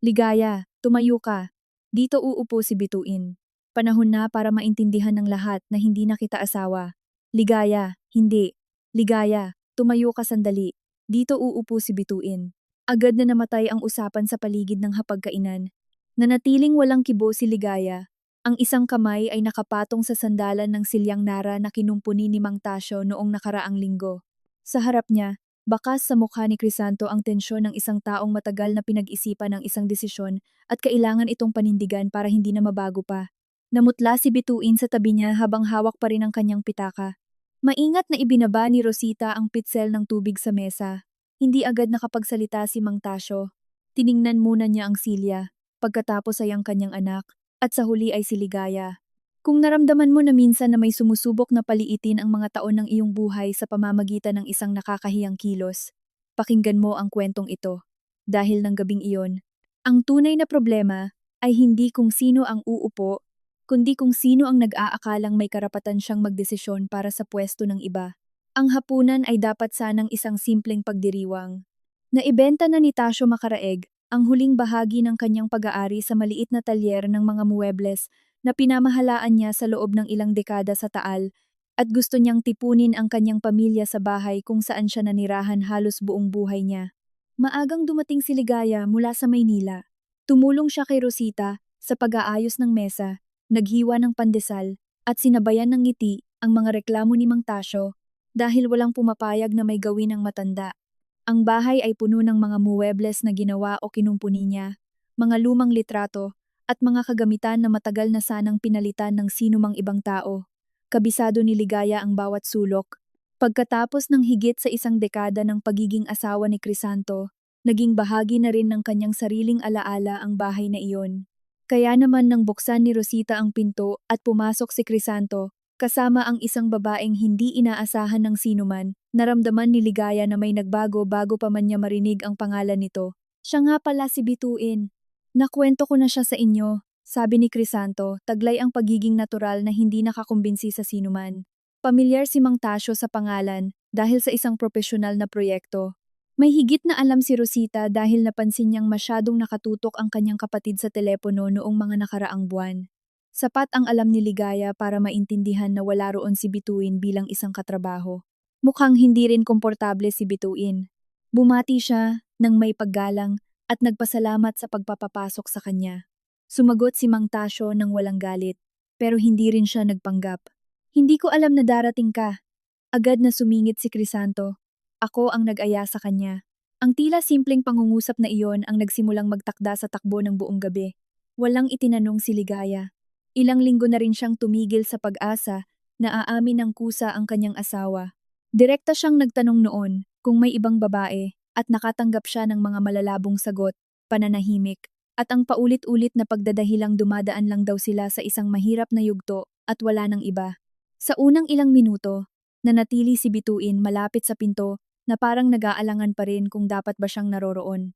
Ligaya, tumayo ka. Dito uupo si Bituin. Panahon na para maintindihan ng lahat na hindi na kita asawa. Ligaya, hindi. Ligaya, tumayo ka sandali. Dito uupo si Bituin. Agad na namatay ang usapan sa paligid ng hapagkainan. Nanatiling walang kibo si Ligaya. Ang isang kamay ay nakapatong sa sandalan ng silyang nara na kinumpuni ni Mang Tasyo noong nakaraang linggo. Sa harap niya, bakas sa mukha ni Crisanto ang tensyon ng isang taong matagal na pinag-isipan ng isang desisyon at kailangan itong panindigan para hindi na mabago pa. Namutla si Bituin sa tabi niya habang hawak pa rin ang kanyang pitaka. Maingat na ibinaba ni Rosita ang pitsel ng tubig sa mesa. Hindi agad nakapagsalita si Mang Tasyo. Tiningnan muna niya ang silya, pagkatapos ay ang kanyang anak, at sa huli ay si Ligaya. Kung naramdaman mo na minsan na may sumusubok na paliitin ang mga taon ng iyong buhay sa pamamagitan ng isang nakakahiyang kilos, pakinggan mo ang kwentong ito. Dahil ng gabing iyon, ang tunay na problema ay hindi kung sino ang uupo, kundi kung sino ang nag-aakalang may karapatan siyang magdesisyon para sa pwesto ng iba. Ang hapunan ay dapat sanang isang simpleng pagdiriwang. Naibenta na ni Tasyo Macaraeg ang huling bahagi ng kanyang pag-aari sa maliit na talyer ng mga muebles na pinamahalaan niya sa loob ng ilang dekada sa Taal at gusto niyang tipunin ang kanyang pamilya sa bahay kung saan siya nanirahan halos buong buhay niya. Maagang dumating si Ligaya mula sa Maynila. Tumulong siya kay Rosita sa pag-aayos ng mesa, naghiwa ng pandesal at sinabayan ng ngiti ang mga reklamo ni Mang Tasyo dahil walang pumapayag na may gawin ang matanda. Ang bahay ay puno ng mga muebles na ginawa o kinumpuni niya, mga lumang litrato, at mga kagamitan na matagal na sanang pinalitan ng sinumang ibang tao. Kabisado ni Ligaya ang bawat sulok. Pagkatapos ng higit sa isang dekada ng pagiging asawa ni Crisanto, naging bahagi na rin ng kanyang sariling alaala ang bahay na iyon. Kaya naman nang buksan ni Rosita ang pinto at pumasok si Crisanto, kasama ang isang babaeng hindi inaasahan ng sinuman, naramdaman ni Ligaya na may nagbago bago pa man niya marinig ang pangalan nito. Siya nga pala si Bituin. Nakwento ko na siya sa inyo, sabi ni Crisanto, taglay ang pagiging natural na hindi nakakumbinsi sa sinuman. Pamilyar si Mang Tasyo sa pangalan dahil sa isang propesyonal na proyekto. May higit na alam si Rosita dahil napansin niyang masyadong nakatutok ang kanyang kapatid sa telepono noong mga nakaraang buwan. Sapat ang alam ni Ligaya para maintindihan na wala roon si Bituin bilang isang katrabaho. Mukhang hindi rin komportable si Bituin. Bumati siya ng may paggalang at nagpasalamat sa pagpapapasok sa kanya. Sumagot si Mang Tasyo ng walang galit, pero hindi rin siya nagpanggap. Hindi ko alam na darating ka. Agad na sumingit si Crisanto. Ako ang nag-aya sa kanya. Ang tila simpleng pangungusap na iyon ang nagsimulang magtakda sa takbo ng buong gabi. Walang itinanong si Ligaya. Ilang linggo na rin siyang tumigil sa pag-asa na aamin ng kusa ang kanyang asawa. Direkta siyang nagtanong noon kung may ibang babae at nakatanggap siya ng mga malalabong sagot, pananahimik, at ang paulit-ulit na pagdadahilang dumadaan lang daw sila sa isang mahirap na yugto at wala ng iba. Sa unang ilang minuto, nanatili si Bituin malapit sa pinto na parang nag-aalangan pa rin kung dapat ba siyang naroroon.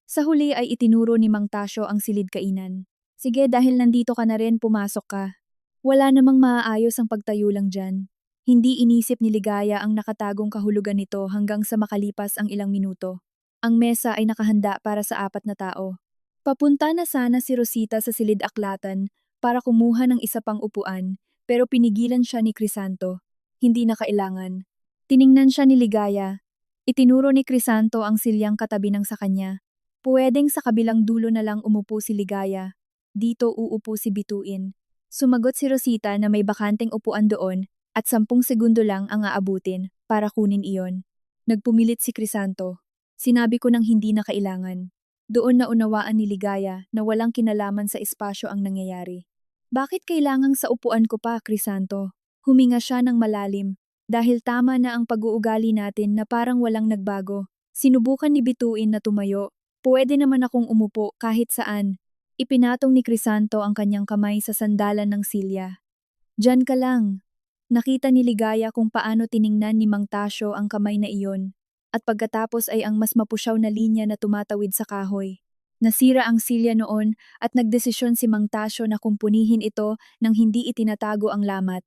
Sa huli ay itinuro ni Mang Tasyo ang silid kainan. Sige, dahil nandito ka na rin, pumasok ka. Wala namang maaayos ang pagtayo lang dyan. Hindi inisip ni Ligaya ang nakatagong kahulugan nito hanggang sa makalipas ang ilang minuto. Ang mesa ay nakahanda para sa 4 na tao. Papunta na sana si Rosita sa silid aklatan para kumuha ng isa pang upuan, pero pinigilan siya ni Crisanto. Hindi na kailangan. Tiningnan siya ni Ligaya. Itinuro ni Crisanto ang silyang katabi ng sa kanya. Puwedeng sa kabilang dulo na lang umupo si Ligaya. Dito uupo si Bituin. Sumagot si Rosita na may bakanteng upuan doon at 10 segundo lang ang aabutin para kunin iyon. Nagpumilit si Crisanto. Sinabi ko nang hindi na kailangan. Doon na unawaan ni Ligaya na walang kinalaman sa espasyo ang nangyayari. Bakit kailangang sa upuan ko pa, Crisanto? Huminga siya ng malalim. Dahil tama na ang pag-uugali natin na parang walang nagbago. Sinubukan ni Bituin na tumayo. Pwede naman akong umupo kahit saan. Ipinatong ni Crisanto ang kanyang kamay sa sandalan ng silya. Diyan ka lang. Nakita ni Ligaya kung paano tiningnan ni Mang Tasyo ang kamay na iyon, at pagkatapos ay ang mas mapusyaw na linya na tumatawid sa kahoy. Nasira ang silya noon at nagdesisyon si Mang Tasyo na kumpunihin ito nang hindi itinatago ang lamat.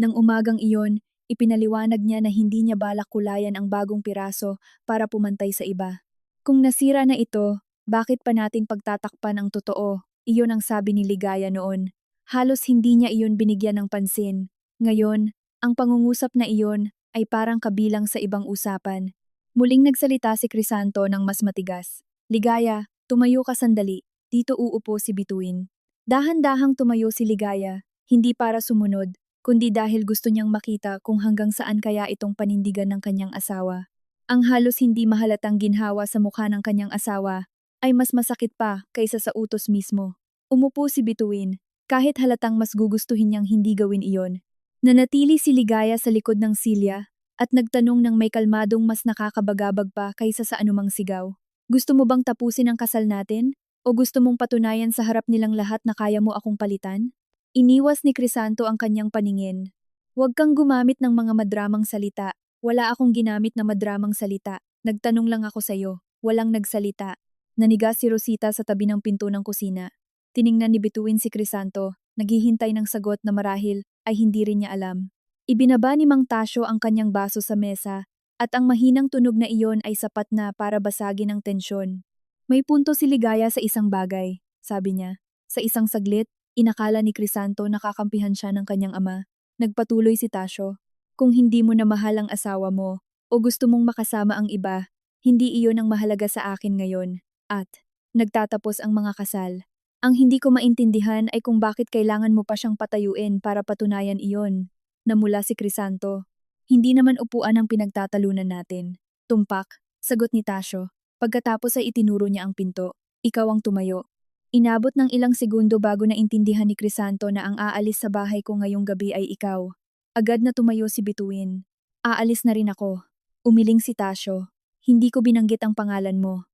Nang umagang iyon, ipinaliwanag niya na hindi niya balak kulayan ang bagong piraso para pumantay sa iba. Kung nasira na ito, Bakit pa nating pagtatakpan ang totoo? Iyon ang sabi ni Ligaya noon. Halos hindi niya iyon binigyan ng pansin. Ngayon, ang pangungusap na iyon ay parang kabilang sa ibang usapan. Muling nagsalita si Crisanto ng mas matigas. Ligaya, tumayo ka sandali. Dito uupo si Bituin. Dahan-dahang tumayo si Ligaya, hindi para sumunod, kundi dahil gusto niyang makita kung hanggang saan kaya itong panindigan ng kanyang asawa. Ang halos hindi mahalatang ginhawa sa mukha ng kanyang asawa ay mas masakit pa kaysa sa utos mismo. Umupo si Bituin, kahit halatang mas gugustuhin niyang hindi gawin iyon. Nanatili si Ligaya sa likod ng silya at nagtanong ng may kalmadong mas nakakabagabag pa kaysa sa anumang sigaw. Gusto mo bang tapusin ang kasal natin? O gusto mong patunayan sa harap nilang lahat na kaya mo akong palitan? Iniwas ni Crisanto ang kanyang paningin. Huwag kang gumamit ng mga madramang salita. Wala akong ginamit na madramang salita. Nagtanong lang ako sa'yo. Walang nagsalita. Naniga si Rosita sa tabi ng pinto ng kusina. Tiningnan ni Bituin si Crisanto, naghihintay ng sagot na marahil ay hindi rin niya alam. Ibinaba ni Mang Tasyo ang kanyang baso sa mesa at ang mahinang tunog na iyon ay sapat na para basagin ang tensyon. May punto si Ligaya sa isang bagay, sabi niya. Sa isang saglit, inakala ni Crisanto nakakampihan siya ng kanyang ama. Nagpatuloy si Tasyo. Kung hindi mo na mahal ang asawa mo o gusto mong makasama ang iba, hindi iyon ang mahalaga sa akin ngayon. At nagtatapos ang mga kasal. Ang hindi ko maintindihan ay kung bakit kailangan mo pa siyang patayuin para patunayan iyon. Namula si Crisanto. Hindi naman upuan ang pinagtatalunan natin. Tumpak, sagot ni Tasyo. Pagkatapos ay itinuro niya ang pinto. Ikaw ang tumayo. Inabot ng ilang segundo bago naintindihan ni Crisanto na ang aalis sa bahay ko ngayong gabi ay ikaw. Agad na tumayo si Bituin. Aalis na rin ako. Umiling si Tasyo. Hindi ko binanggit ang pangalan mo.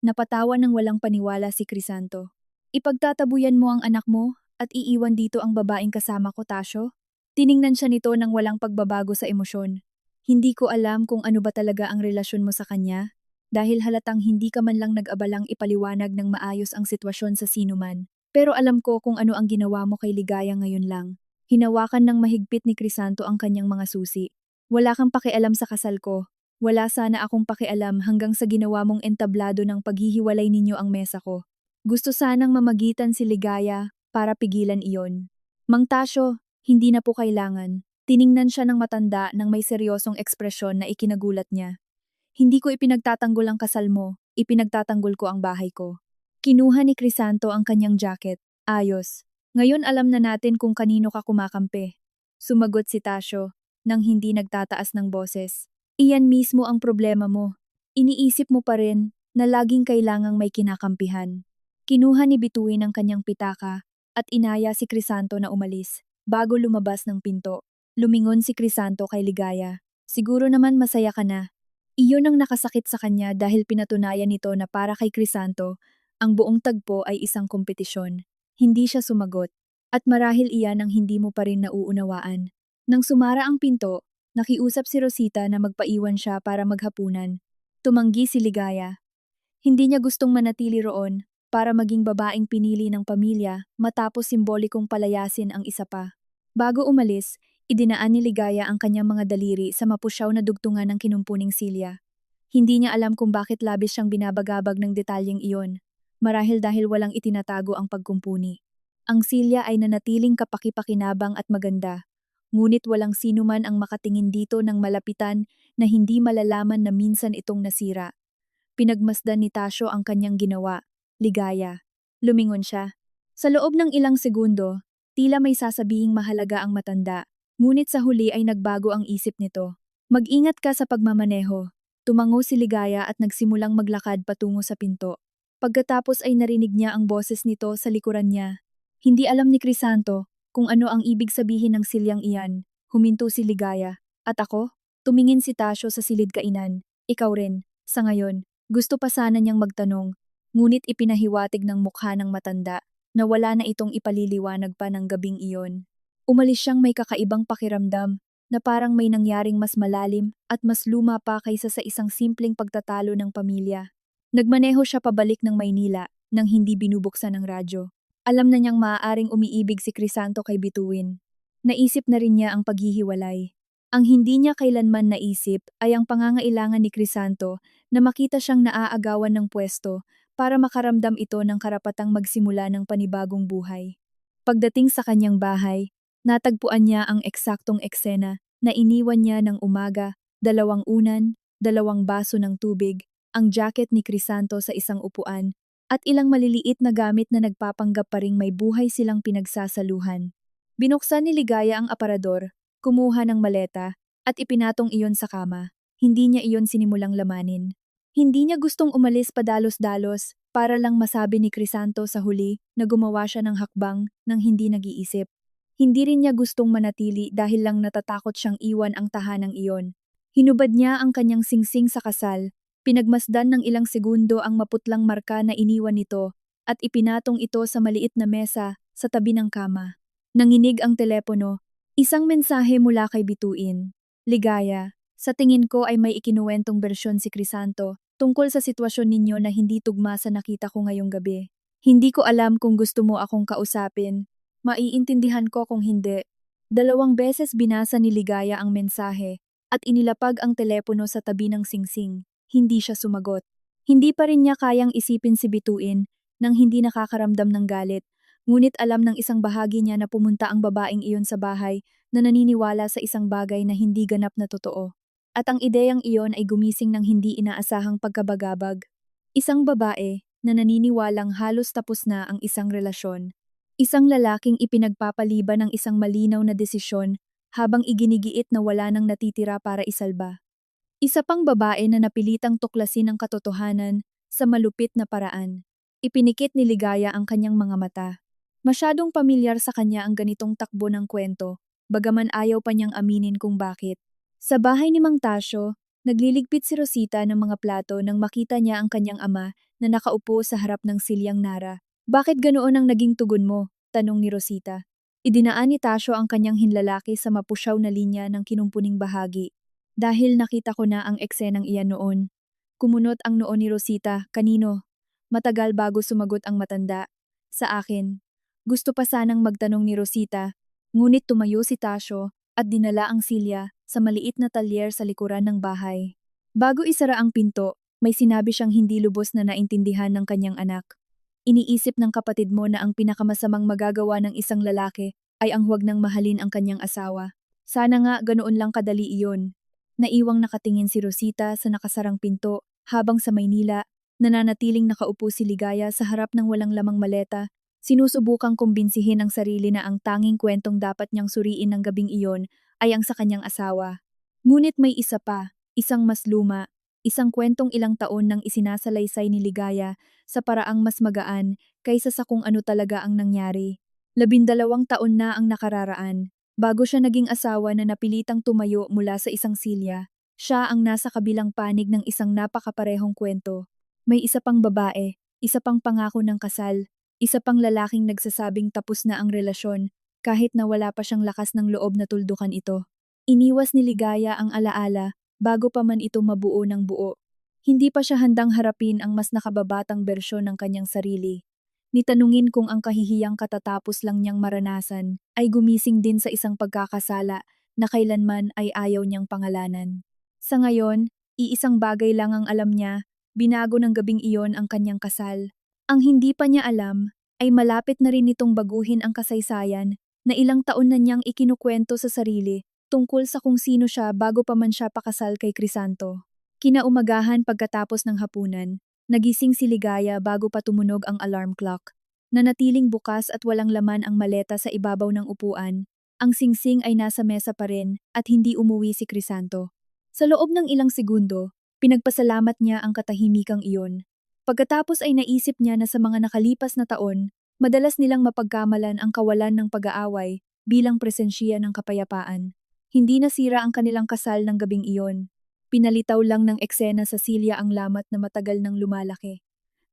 Napatawa ng walang paniwala si Crisanto. Ipagtatabuyan mo ang anak mo at iiwan dito ang babaeng kasama ko, Tasyo? Tiningnan siya nito ng walang pagbabago sa emosyon. Hindi ko alam kung ano ba talaga ang relasyon mo sa kanya, dahil halatang hindi ka man lang nag-abalang ipaliwanag ng maayos ang sitwasyon sa sinuman. Pero alam ko kung ano ang ginawa mo kay Ligaya ngayon lang. Hinawakan ng mahigpit ni Crisanto ang kanyang mga susi. Wala kang pakialam sa kasal ko. Wala sana akong pakialam hanggang sa ginawa mong entablado ng paghihiwalay ninyo ang mesa ko. Gusto sanang mamagitan si Ligaya para pigilan iyon. Mang Tasyo, hindi na po kailangan. Tiningnan siya ng matanda nang may seryosong ekspresyon na ikinagulat niya. Hindi ko ipinagtatanggol ang kasal mo, ipinagtatanggol ko ang bahay ko. Kinuha ni Crisanto ang kanyang jacket. Ayos. Ngayon alam na natin kung kanino ka kumakampi. Sumagot si Tasyo nang hindi nagtataas ng boses. Iyan mismo ang problema mo. Iniisip mo pa rin na laging kailangang may kinakampihan. Kinuha ni Bituin ang kanyang pitaka at inaya si Crisanto na umalis. Bago lumabas ng pinto, lumingon si Crisanto kay Ligaya. Siguro naman masaya ka na. Iyon ang nakasakit sa kanya dahil pinatunayan nito na para kay Crisanto, ang buong tagpo ay isang kompetisyon. Hindi siya sumagot. At marahil iyan ang hindi mo pa rin nauunawaan. Nang sumara ang pinto, nakiusap si Rosita na magpaiwan siya para maghapunan. Tumanggi si Ligaya. Hindi niya gustong manatili roon para maging babaeng pinili ng pamilya matapos simbolikong palayasin ang isa pa. Bago umalis, idinaan ni Ligaya ang kanyang mga daliri sa mapusyaw na dugtungan ng kinumpuning silya. Hindi niya alam kung bakit labis siyang binabagabag ng detalyeng iyon, marahil dahil walang itinatago ang pagkumpuni. Ang silya ay nanatiling kapaki-pakinabang at maganda, ngunit walang sino man ang makatingin dito ng malapitan na hindi malalaman na minsan itong nasira. Pinagmasdan ni Tasyo ang kanyang ginawa. Ligaya. Lumingon siya. Sa loob ng ilang segundo, tila may sasabihing mahalaga ang matanda, ngunit sa huli ay nagbago ang isip nito. Mag-ingat ka sa pagmamaneho. Tumango si Ligaya at nagsimulang maglakad patungo sa pinto. Pagkatapos ay narinig niya ang boses nito sa likuran niya. Hindi alam ni Crisanto kung ano ang ibig sabihin ng silyang iyan. Huminto si Ligaya. At ako? Tumingin si Tasyo sa silid kainan. Ikaw rin. Sa ngayon, gusto pa sana niyang magtanong, ngunit ipinahiwatig ng mukha ng matanda na wala na itong ipaliliwanag pa ng gabing iyon. Umalis siyang may kakaibang pakiramdam na parang may nangyaring mas malalim at mas luma pa kaysa sa isang simpleng pagtatalo ng pamilya. Nagmaneho siya pabalik ng Maynila nang hindi binubuksan ng radyo. Alam na niyang maaaring umiibig si Crisanto kay Bituin. Naisip na rin niya ang paghihiwalay. Ang hindi niya kailanman naisip ay ang pangangailangan ni Crisanto na makita siyang naaagawan ng pwesto para makaramdam ito ng karapatang magsimula ng panibagong buhay. Pagdating sa kanyang bahay, natagpuan niya ang eksaktong eksena na iniwan niya ng umaga, 2 unan, 2 baso ng tubig, ang jacket ni Crisanto sa isang upuan, at ilang maliliit na gamit na nagpapanggap pa ring may buhay silang pinagsasaluhan. Binuksan ni Ligaya ang aparador, kumuha ng maleta, at ipinatong iyon sa kama. Hindi niya iyon sinimulang lamanin. Hindi niya gustong umalis padalos-dalos para lang masabi ni Crisanto sa huli na gumawa siya ng hakbang nang hindi nag-iisip. Hindi rin niya gustong manatili dahil lang natatakot siyang iwan ang tahanang iyon. Hinubad niya ang kanyang singsing sa kasal, pinagmasdan ng ilang segundo ang maputlang marka na iniwan nito at ipinatong ito sa maliit na mesa sa tabi ng kama. Nanginig ang telepono. Isang mensahe mula kay Bituin. Ligaya, sa tingin ko ay may ikinuwentong bersyon si Crisanto tungkol sa sitwasyon ninyo na hindi tugma sa nakita ko ngayong gabi. Hindi ko alam kung gusto mo akong kausapin. Maiintindihan ko kung hindi. 2 beses binasa ni Ligaya ang mensahe at inilapag ang telepono sa tabi ng singsing. Hindi siya sumagot. Hindi pa rin niya kayang isipin si Bituin nang hindi nakakaramdam ng galit. Ngunit alam ng isang bahagi niya na pumunta ang babaeng iyon sa bahay na naniniwala sa isang bagay na hindi ganap na totoo. At ang ideyang iyon ay gumising ng hindi inaasahang pagkabagabag. Isang babae na naniniwalang halos tapos na ang isang relasyon. Isang lalaking ipinagpapaliban ng isang malinaw na desisyon habang iginigiit na wala nang natitira para isalba. Isa pang babae na napilitang tuklasin ang katotohanan sa malupit na paraan. Ipinikit ni Ligaya ang kanyang mga mata. Masyadong pamilyar sa kanya ang ganitong takbo ng kwento, bagaman ayaw pa niyang aminin kung bakit. Sa bahay ni Mang Tasyo, nagliligpit si Rosita ng mga plato nang makita niya ang kanyang ama na nakaupo sa harap ng silyang nara. Bakit ganoon ang naging tugon mo? Tanong ni Rosita. Idinaan ni Tasyo ang kanyang hinlalaki sa mapusyaw na linya ng kinumpuning bahagi. Dahil nakita ko na ang eksenang iyan noon. Kumunot ang noo ni Rosita, kanino? Matagal bago sumagot ang matanda. Sa akin. Gusto pa sanang magtanong ni Rosita, ngunit tumayo si Tasyo at dinala ang silya sa maliit na talyer sa likuran ng bahay. Bago isara ang pinto, may sinabi siyang hindi lubos na naintindihan ng kanyang anak. Iniisip ng kapatid mo na ang pinakamasamang magagawa ng isang lalaki ay ang huwag nang mahalin ang kanyang asawa. Sana nga ganoon lang kadali iyon. Naiwang nakatingin si Rosita sa nakasarang pinto habang sa Maynila, nananatiling nakaupo si Ligaya sa harap ng walang lamang maleta. Sinusubukang kumbinsihin ang sarili na ang tanging kwentong dapat niyang suriin ng gabing iyon ay ang sa kanyang asawa. Ngunit may isa pa, isang mas luma, isang kwentong ilang taon nang isinasalaysay ni Ligaya sa paraang mas magaan kaysa sa kung ano talaga ang nangyari. 12 taon na ang nakararaan, bago siya naging asawa na napilitang tumayo mula sa isang silya. Siya ang nasa kabilang panig ng isang napakaparehong kwento. May isa pang babae, isa pang pangako ng kasal, isa pang lalaking nagsasabing tapos na ang relasyon kahit na wala pa siyang lakas ng loob na tuldukan ito. Iniwas ni Ligaya ang alaala bago pa man ito mabuo ng buo. Hindi pa siya handang harapin ang mas nakababatang bersyon ng kanyang sarili. Nitanungin kung ang kahihiyang katatapos lang niyang maranasan ay gumising din sa isang pagkakasala na kailanman ay ayaw niyang pangalanan. Sa ngayon, iisang bagay lang ang alam niya, binago ng gabing iyon ang kanyang kasal. Ang hindi pa niya alam ay malapit na rin nitong baguhin ang kasaysayan na ilang taon na niyang ikinukwento sa sarili tungkol sa kung sino siya bago pa man siya pakasal kay Crisanto. Kinaumagahan pagkatapos ng hapunan, nagising si Ligaya bago pa tumunog ang alarm clock. Nanatiling bukas at walang laman ang maleta sa ibabaw ng upuan. Ang singsing ay nasa mesa pa rin at hindi umuwi si Crisanto. Sa loob ng ilang segundo, pinagpasalamat niya ang katahimikang iyon. Pagkatapos ay naisip niya na sa mga nakalipas na taon, madalas nilang mapagkamalan ang kawalan ng pag-aaway bilang presensya ng kapayapaan. Hindi nasira ang kanilang kasal ng gabing iyon. Pinalitaw lang ng eksena sa silya ang lamat na matagal nang lumalaki.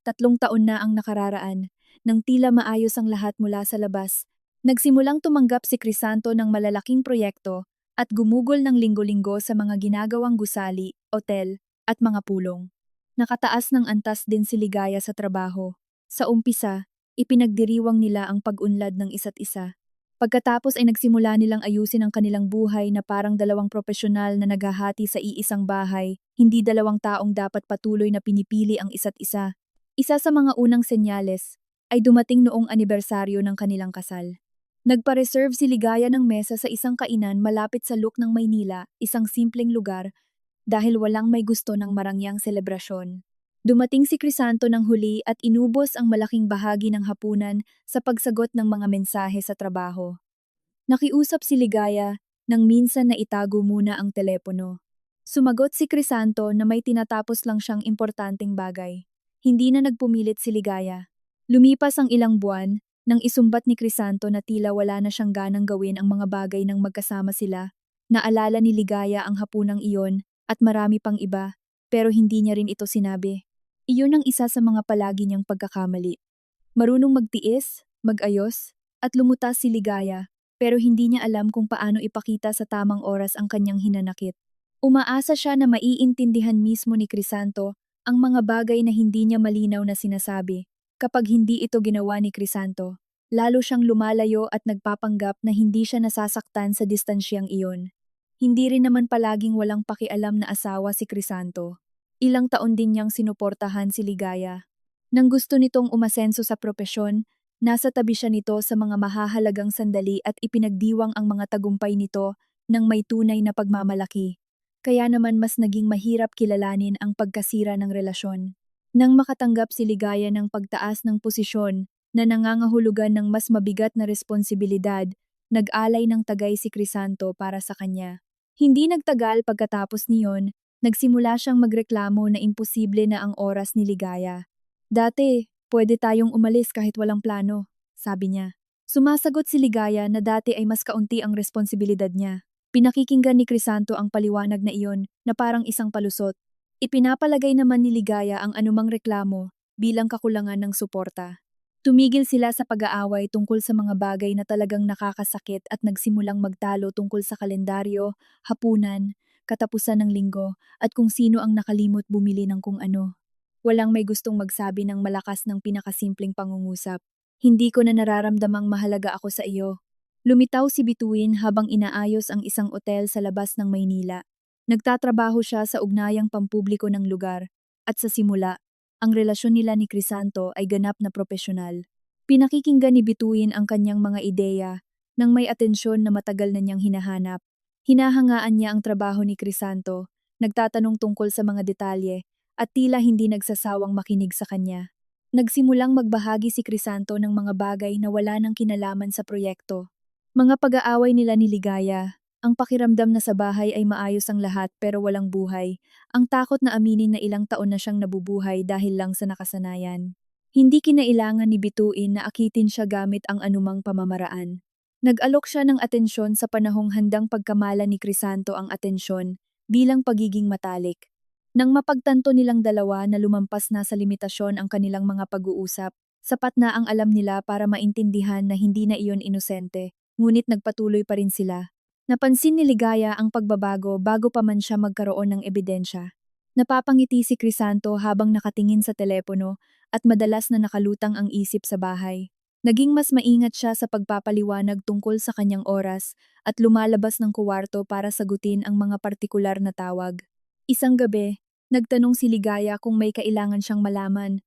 3 taon na ang nakararaan, nang tila maayos ang lahat mula sa labas. Nagsimulang tumanggap si Crisanto ng malalaking proyekto at gumugol ng linggo-linggo sa mga ginagawang gusali, otel, at mga pulong. Nakataas ng antas din si Ligaya sa trabaho. Sa umpisa, ipinagdiriwang nila ang pag-unlad ng isa't isa. Pagkatapos ay nagsimula nilang ayusin ang kanilang buhay na parang dalawang propesyonal na naghahati sa iisang bahay, hindi dalawang taong dapat patuloy na pinipili ang isa't isa. Isa sa mga unang senyales ay dumating noong anibersaryo ng kanilang kasal. Nagpa-reserve si Ligaya ng mesa sa isang kainan malapit sa Luk ng Maynila, isang simpleng lugar, dahil walang may gusto ng marangyang selebrasyon. Dumating si Crisanto ng huli at inubos ang malaking bahagi ng hapunan sa pagsagot ng mga mensahe sa trabaho. Nakiusap si Ligaya nang minsan na itago muna ang telepono. Sumagot si Crisanto na may tinatapos lang siyang importanteng bagay. Hindi na nagpumilit si Ligaya. Lumipas ang ilang buwan nang isumbat ni Crisanto na tila wala na siyang ganang gawin ang mga bagay nang magkasama sila. Naalala ni Ligaya ang hapunang iyon at marami pang iba, pero hindi niya rin ito sinabi. Iyon ang isa sa mga palagi niyang pagkakamali. Marunong magtiis, magayos, at lumutas si Ligaya, pero hindi niya alam kung paano ipakita sa tamang oras ang kanyang hinanakit. Umaasa siya na maiintindihan mismo ni Crisanto ang mga bagay na hindi niya malinaw na sinasabi. Kapag hindi ito ginawa ni Crisanto, lalo siyang lumalayo at nagpapanggap na hindi siya nasasaktan sa distansyang iyon. Hindi rin naman palaging walang pakialam na asawa si Crisanto. Ilang taon din niyang sinuportahan si Ligaya. Nang gusto nitong umasenso sa propesyon, nasa tabi siya nito sa mga mahahalagang sandali at ipinagdiwang ang mga tagumpay nito ng may tunay na pagmamalaki. Kaya naman mas naging mahirap kilalanin ang pagkasira ng relasyon. Nang makatanggap si Ligaya ng pagtaas ng posisyon na nangangahulugan ng mas mabigat na responsibilidad, nag-alay ng tagay si Crisanto para sa kanya. Hindi nagtagal pagkatapos niyon, nagsimula siyang magreklamo na imposible na ang oras ni Ligaya. Dati, pwede tayong umalis kahit walang plano, sabi niya. Sumasagot si Ligaya na dati ay mas kaunti ang responsibilidad niya. Pinakikinggan ni Crisanto ang paliwanag na iyon na parang isang palusot. Ipinapalagay naman ni Ligaya ang anumang reklamo bilang kakulangan ng suporta. Tumigil sila sa pag-aaway tungkol sa mga bagay na talagang nakakasakit at nagsimulang magtalo tungkol sa kalendaryo, hapunan, katapusan ng linggo, at kung sino ang nakalimot bumili ng kung ano. Walang may gustong magsabi ng malakas ng pinakasimpleng pangungusap. Hindi ko na nararamdamang mahalaga ako sa iyo. Lumitaw si Bituin habang inaayos ang isang otel sa labas ng Maynila. Nagtatrabaho siya sa ugnayang pampubliko ng lugar, at sa simula, ang relasyon nila ni Crisanto ay ganap na propesyonal. Pinakikinggan ni Bituin ang kanyang mga ideya nang may atensyon na matagal na niyang hinahanap. Hinahangaan niya ang trabaho ni Crisanto, nagtatanong tungkol sa mga detalye, at tila hindi nagsasawang makinig sa kanya. Nagsimulang magbahagi si Crisanto ng mga bagay na wala nang kinalaman sa proyekto. Mga pag-aaway nila ni Ligaya, ang pakiramdam na sa bahay ay maayos ang lahat pero walang buhay, ang takot na aminin na ilang taon na siyang nabubuhay dahil lang sa nakasanayan. Hindi kinailangan ni Bituin na akitin siya gamit ang anumang pamamaraan. Nag-alok siya ng atensyon sa panahong handang pagkamala ni Crisanto ang atensyon bilang pagiging matalik. Nang mapagtanto nilang dalawa na lumampas na sa limitasyon ang kanilang mga pag-uusap, sapat na ang alam nila para maintindihan na hindi na iyon inosente. Ngunit nagpatuloy pa rin sila. Napansin ni Ligaya ang pagbabago bago pa man siya magkaroon ng ebidensya. Napapangiti si Crisanto habang nakatingin sa telepono at madalas na nakalutang ang isip sa bahay. Naging mas maingat siya sa pagpapaliwanag tungkol sa kanyang oras at lumalabas ng kuwarto para sagutin ang mga partikular na tawag. Isang gabi, nagtanong si Ligaya kung may kailangan siyang malaman.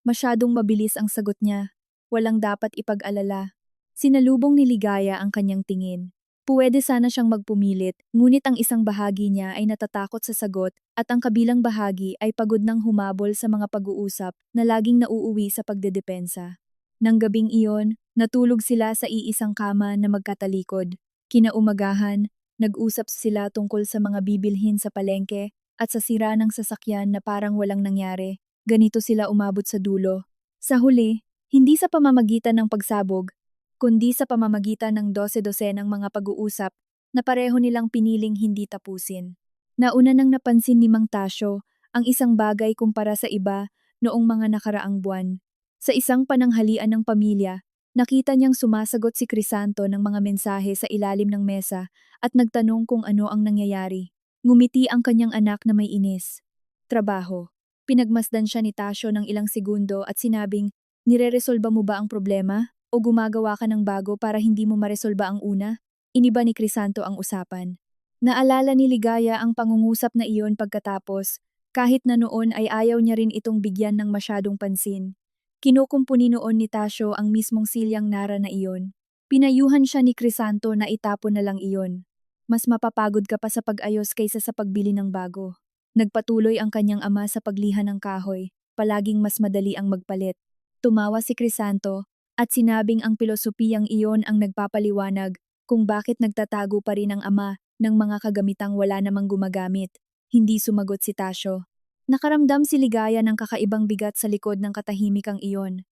Masyadong mabilis ang sagot niya. Walang dapat ipag-alala. Sinalubong ni Ligaya ang kanyang tingin. Puwede sana siyang magpumilit, ngunit ang isang bahagi niya ay natatakot sa sagot at ang kabilang bahagi ay pagod ng humabol sa mga pag-uusap na laging nauuwi sa pagdedepensa. Nang gabing iyon, natulog sila sa iisang kama na magkatalikod. Kinaumagahan, nag-usap sila tungkol sa mga bibilhin sa palengke at sa sira ng sasakyan na parang walang nangyari. Ganito sila umabot sa dulo. Sa huli, hindi sa pamamagitan ng pagsabog, kundi sa pamamagitan ng 12-12 ng mga pag-uusap na pareho nilang piniling hindi tapusin. Nauna nang napansin ni Mang Tasyo ang isang bagay kumpara sa iba noong mga nakaraang buwan. Sa isang pananghalian ng pamilya, nakita niyang sumasagot si Crisanto ng mga mensahe sa ilalim ng mesa at nagtanong kung ano ang nangyayari. Ngumiti ang kanyang anak na may inis. Trabaho. Pinagmasdan siya ni Tasyo ng ilang segundo at sinabing, "Nireresolba mo ba ang problema?" O gumagawa ka ng bago para hindi mo maresolba ang una? Iniba ni Crisanto ang usapan. Naalala ni Ligaya ang pangungusap na iyon pagkatapos, kahit na noon ay ayaw niya rin itong bigyan ng masyadong pansin. Kinukumpuni noon ni Tasio ang mismong silyang Nara na iyon. Pinayuhan siya ni Crisanto na itapon na lang iyon. Mas mapapagod ka pa sa pag-ayos kaysa sa pagbili ng bago. Nagpatuloy ang kanyang ama sa paglihan ng kahoy, palaging mas madali ang magpalit. Tumawa si Crisanto at sinabing ang pilosopiyang iyon ang nagpapaliwanag kung bakit nagtatago pa rin ang ama ng mga kagamitang wala namang gumagamit. Hindi sumagot si Tasio. Nakaramdam si Ligaya ng kakaibang bigat sa likod ng katahimikang iyon.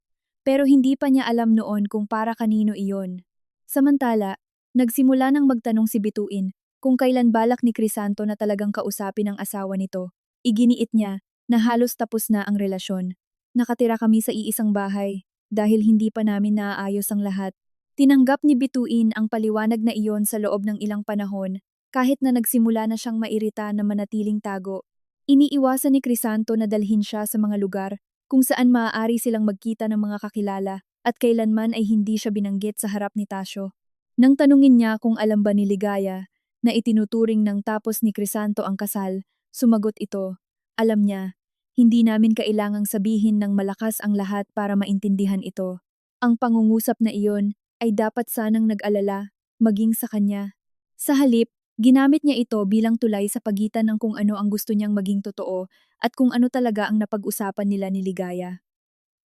Pero hindi pa niya alam noon kung para kanino iyon. Samantala, nagsimula nang magtanong si Bituin kung kailan balak ni Crisanto na talagang kausapin ang asawa nito. Iginiit niya na halos tapos na ang relasyon. Nakatira kami sa iisang bahay dahil hindi pa namin naaayos ang lahat. Tinanggap ni Bituin ang paliwanag na iyon sa loob ng ilang panahon kahit na nagsimula na siyang mairita na manatiling tago. Iniiwasan ni Crisanto na dalhin siya sa mga lugar kung saan maaari silang magkita ng mga kakilala at kailanman ay hindi siya binanggit sa harap ni Tasio. Nang tanungin niya kung alam ba ni Ligaya na itinuturing ng tapos ni Crisanto ang kasal, sumagot ito, alam niya, hindi namin kailangang sabihin ng malakas ang lahat para maintindihan ito. Ang pangungusap na iyon ay dapat sanang nag-alala, maging sa kanya. Sa halip, ginamit niya ito bilang tulay sa pagitan ng kung ano ang gusto niyang maging totoo at kung ano talaga ang napag-usapan nila ni Ligaya.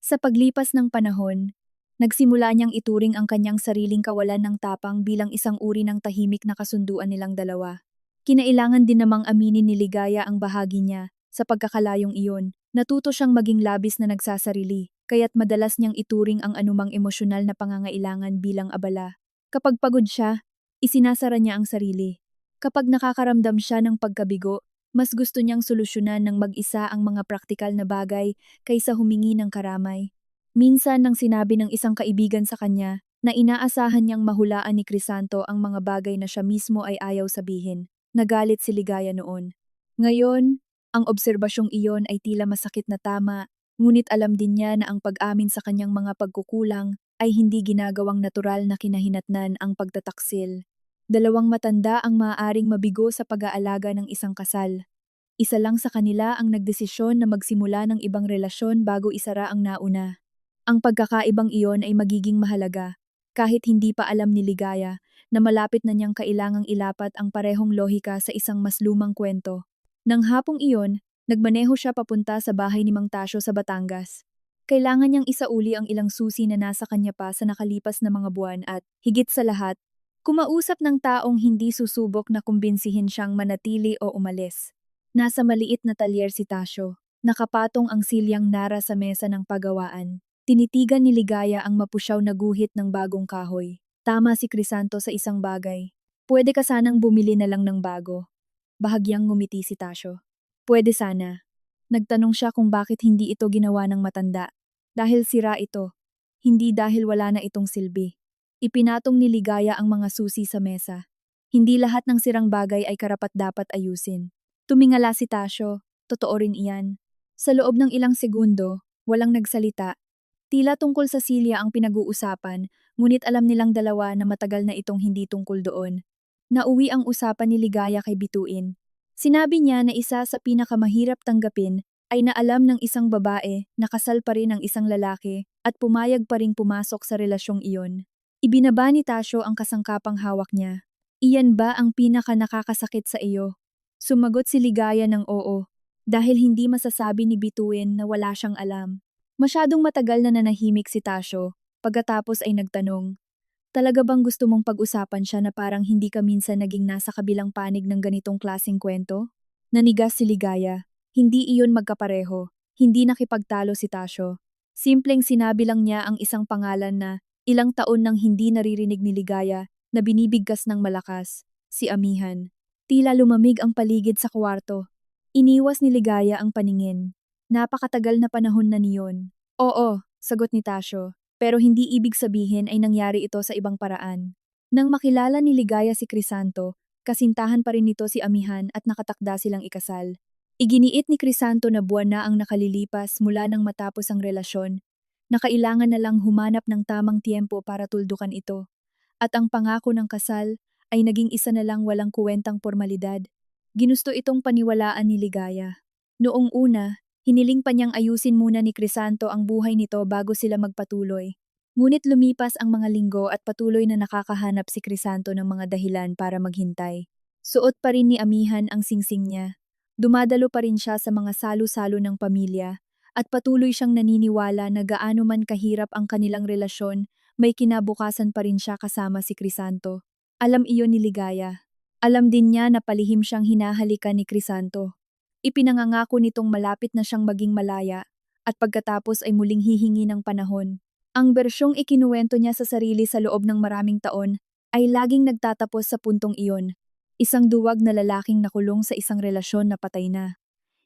Sa paglipas ng panahon, nagsimula niyang ituring ang kanyang sariling kawalan ng tapang bilang isang uri ng tahimik na kasunduan nilang dalawa. Kinailangan din namang aminin ni Ligaya ang bahagi niya sa pagkakalayong iyon. Natuto siyang maging labis na nagsasarili, kaya't madalas niyang ituring ang anumang emosyonal na pangangailangan bilang abala. Kapag pagod siya, isinasara niya ang sarili. Kapag nakakaramdam siya ng pagkabigo, mas gusto niyang solusyonan ng mag-isa ang mga praktikal na bagay kaysa humingi ng karamay. Minsan nang sinabi ng isang kaibigan sa kanya na inaasahan niyang mahulaan ni Crisanto ang mga bagay na siya mismo ay ayaw sabihin, nagalit si Ligaya noon. Ngayon, ang obserbasyong iyon ay tila masakit na tama, ngunit alam din niya na ang pag-amin sa kanyang mga pagkukulang ay hindi ginagawang natural na kinahinatnan ang pagtataksil. Dalawang matanda ang maaaring mabigo sa pag-aalaga ng isang kasal. Isa lang sa kanila ang nagdesisyon na magsimula ng ibang relasyon bago isara ang nauna. Ang pagkakaibang iyon ay magiging mahalaga, kahit hindi pa alam ni Ligaya na malapit na niyang kailangang ilapat ang parehong lohika sa isang mas lumang kwento. Nang hapong iyon, nagmaneho siya papunta sa bahay ni Mang Tasio sa Batangas. Kailangan niyang isauli ang ilang susi na nasa kanya pa sa nakalipas na mga buwan at, higit sa lahat, kumausap ng taong hindi susubok na kumbinsihin siyang manatili o umalis. Nasa maliit na talyer si Tasio. Nakapatong ang silyang Nara sa mesa ng pagawaan. Tinitigan ni Ligaya ang mapusyaw na guhit ng bagong kahoy. Tama si Crisanto sa isang bagay. Pwede ka sanang bumili na lang ng bago. Bahagyang ngumiti si Tasio. Pwede sana. Nagtanong siya kung bakit hindi ito ginawa ng matanda. Dahil sira ito. Hindi dahil wala na itong silbi. Ipinatong ni Ligaya ang mga susi sa mesa. Hindi lahat ng sirang bagay ay karapat-dapat ayusin. Tumingala si Tasio, totoo rin iyan. Sa loob ng ilang segundo, walang nagsalita. Tila tungkol sa silya ang pinag-uusapan, ngunit alam nilang dalawa na matagal na itong hindi tungkol doon. Nauwi ang usapan ni Ligaya kay Bituin. Sinabi niya na isa sa pinakamahirap tanggapin ay naalam ng isang babae na kasal pa rin ang isang lalaki at pumayag pa ring pumasok sa relasyong iyon. Ibinaba ni Tasio ang kasangkapang hawak niya. Iyan ba ang pinaka nakakasakit sa iyo? Sumagot si Ligaya ng oo, dahil hindi masasabi ni Bituin na wala siyang alam. Masyadong matagal na nanahimik si Tasio, pagkatapos ay nagtanong, talaga bang gusto mong pag-usapan siya na parang hindi ka minsan naging nasa kabilang panig ng ganitong klaseng kwento? Nanigas si Ligaya, hindi iyon magkapareho, hindi nakipagtalo si Tasio. Simpleng sinabi lang niya ang isang pangalan na ilang taon nang hindi naririnig ni Ligaya na binibigkas ng malakas, si Amihan. Tila lumamig ang paligid sa kwarto. Iniwas ni Ligaya ang paningin. Napakatagal na panahon na niyon. Oo, sagot ni Tasio, pero hindi ibig sabihin ay nangyari ito sa ibang paraan. Nang makilala ni Ligaya si Crisanto, kasintahan pa rin nito si Amihan at nakatakda silang ikasal. Iginiit ni Crisanto na buwan na ang nakalilipas mula nang matapos ang relasyon. na kailangan na lang humanap ng tamang tiempo para tuldukan ito. At ang pangako ng kasal ay naging isa na lang walang kuwentang formalidad. Ginusto itong paniwalaan ni Ligaya. Noong una, hiniling pa niyang ayusin muna ni Crisanto ang buhay nito bago sila magpatuloy. Ngunit lumipas ang mga linggo at patuloy na nakakahanap si Crisanto ng mga dahilan para maghintay. Suot pa rin ni Amihan ang singsing niya. Dumadalo pa rin siya sa mga salo-salo ng pamilya at patuloy siyang naniniwala na gaano man kahirap ang kanilang relasyon, may kinabukasan pa rin siya kasama si Crisanto. Alam iyon ni Ligaya. Alam din niya na palihim siyang hinahalikan ni Crisanto. Ipinangangako nitong malapit na siyang maging malaya at pagkatapos ay muling hihingi ng panahon. Ang bersyong ikinuwento niya sa sarili sa loob ng maraming taon ay laging nagtatapos sa puntong iyon. Isang duwag na lalaking nakulong sa isang relasyon na patay na.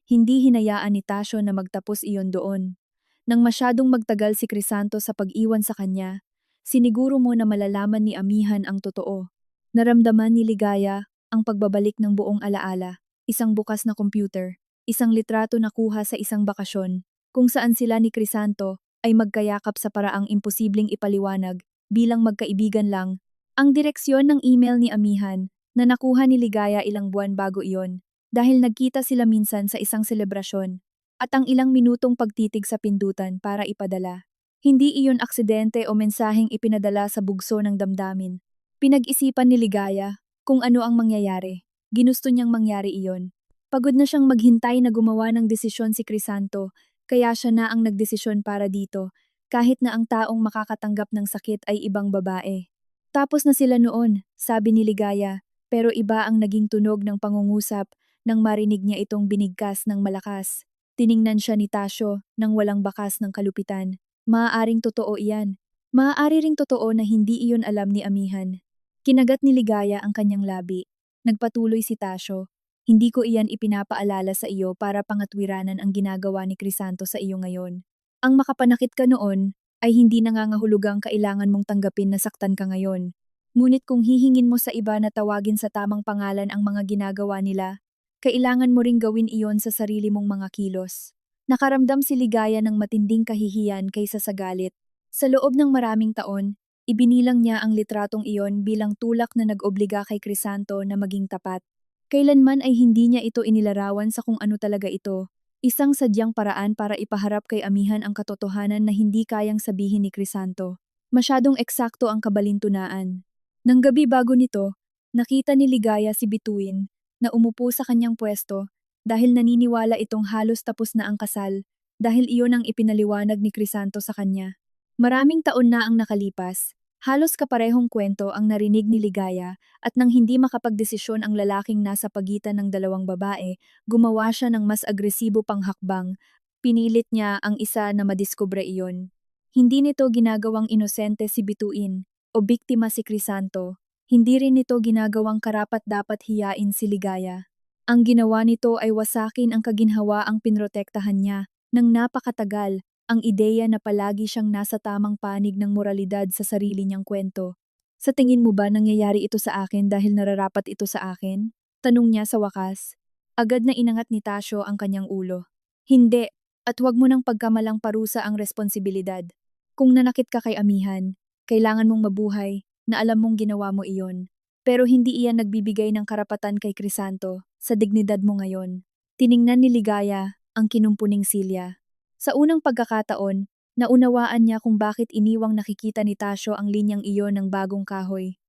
Hindi hinayaan ni Tasyo na magtapos iyon doon. Nang masyadong magtagal si Crisanto sa pag-iwan sa kanya, siniguro mo na malalaman ni Amihan ang totoo. Naramdaman ni Ligaya ang pagbabalik ng buong alaala, isang bukas na computer, isang litrato na kuha sa isang bakasyon, kung saan sila ni Crisanto ay magkayakap sa paraang imposibleng ipaliwanag bilang magkaibigan lang. Ang direksyon ng email ni Amihan na nakuha ni Ligaya ilang buwan bago iyon dahil nagkita sila minsan sa isang selebrasyon at ang ilang minutong pagtitig sa pindutan para ipadala. Hindi iyon aksidente o mensaheng ipinadala sa bugso ng damdamin. Pinag-isipan ni Ligaya kung ano ang mangyayari. Ginusto niyang mangyari iyon. Pagod na siyang maghintay na gumawa ng desisyon si Crisanto, kaya siya na ang nagdesisyon para dito, kahit na ang taong makakatanggap ng sakit ay ibang babae. Tapos na sila noon, sabi ni Ligaya, pero iba ang naging tunog ng pangungusap nang marinig niya itong binigkas ng malakas. Tiningnan siya ni Tasyo nang walang bakas ng kalupitan. Maaaring totoo iyan. Maaari ring totoo na hindi iyon alam ni Amihan. Kinagat ni Ligaya ang kanyang labi. Nagpatuloy si Tasyo. Hindi ko iyan ipinapaalala sa iyo para pangatwiranan ang ginagawa ni Crisanto sa iyo ngayon. Ang makapanakit ka noon ay hindi nangangahulugang kailangan mong tanggapin na saktan ka ngayon. Ngunit kung hihingin mo sa iba na tawagin sa tamang pangalan ang mga ginagawa nila, kailangan mo ring gawin iyon sa sarili mong mga kilos. Nakaramdam si Ligaya ng matinding kahihiyan kaysa sa galit. Sa loob ng maraming taon, ibinilang niya ang litratong iyon bilang tulak na nag-obliga kay Crisanto na maging tapat. Kailanman ay hindi niya ito inilarawan sa kung ano talaga ito, isang sadyang paraan para ipaharap kay Amihan ang katotohanan na hindi kayang sabihin ni Crisanto. Masyadong eksakto ang kabalintunaan. Nang gabi bago nito, nakita ni Ligaya si Bituin na umupo sa kanyang pwesto dahil naniniwala itong halos tapos na ang kasal dahil iyon ang ipinaliwanag ni Crisanto sa kanya. Maraming taon na ang nakalipas. Halos kaparehong kwento ang narinig ni Ligaya at nang hindi makapagdesisyon ang lalaking nasa pagitan ng dalawang babae, gumawa siya ng mas agresibo pang hakbang. Pinilit niya ang isa na madiskubre iyon. Hindi nito ginagawang inosente si Bituin o biktima si Crisanto. Hindi rin nito ginagawang karapat-dapat hiyain si Ligaya. Ang ginawa nito ay wasakin ang kaginhawaang pinrotektahan niya ng napakatagal, ang ideya na palagi siyang nasa tamang panig ng moralidad sa sarili niyang kwento. Sa tingin mo ba nangyayari ito sa akin dahil nararapat ito sa akin? Tanong niya sa wakas. Agad na inangat ni Tasyo ang kanyang ulo. Hindi, at huwag mo nang pagkamalang parusa ang responsibilidad. Kung nanakit ka kay Amihan, kailangan mong mabuhay na alam mong ginawa mo iyon. Pero hindi iyan nagbibigay ng karapatan kay Crisanto sa dignidad mo ngayon. Tiningnan ni Ligaya ang kinumpuning silya. Sa unang pagkakataon, naunawaan niya kung bakit iniwang nakikita ni Tasyo ang linyang iyon ng bagong kahoy.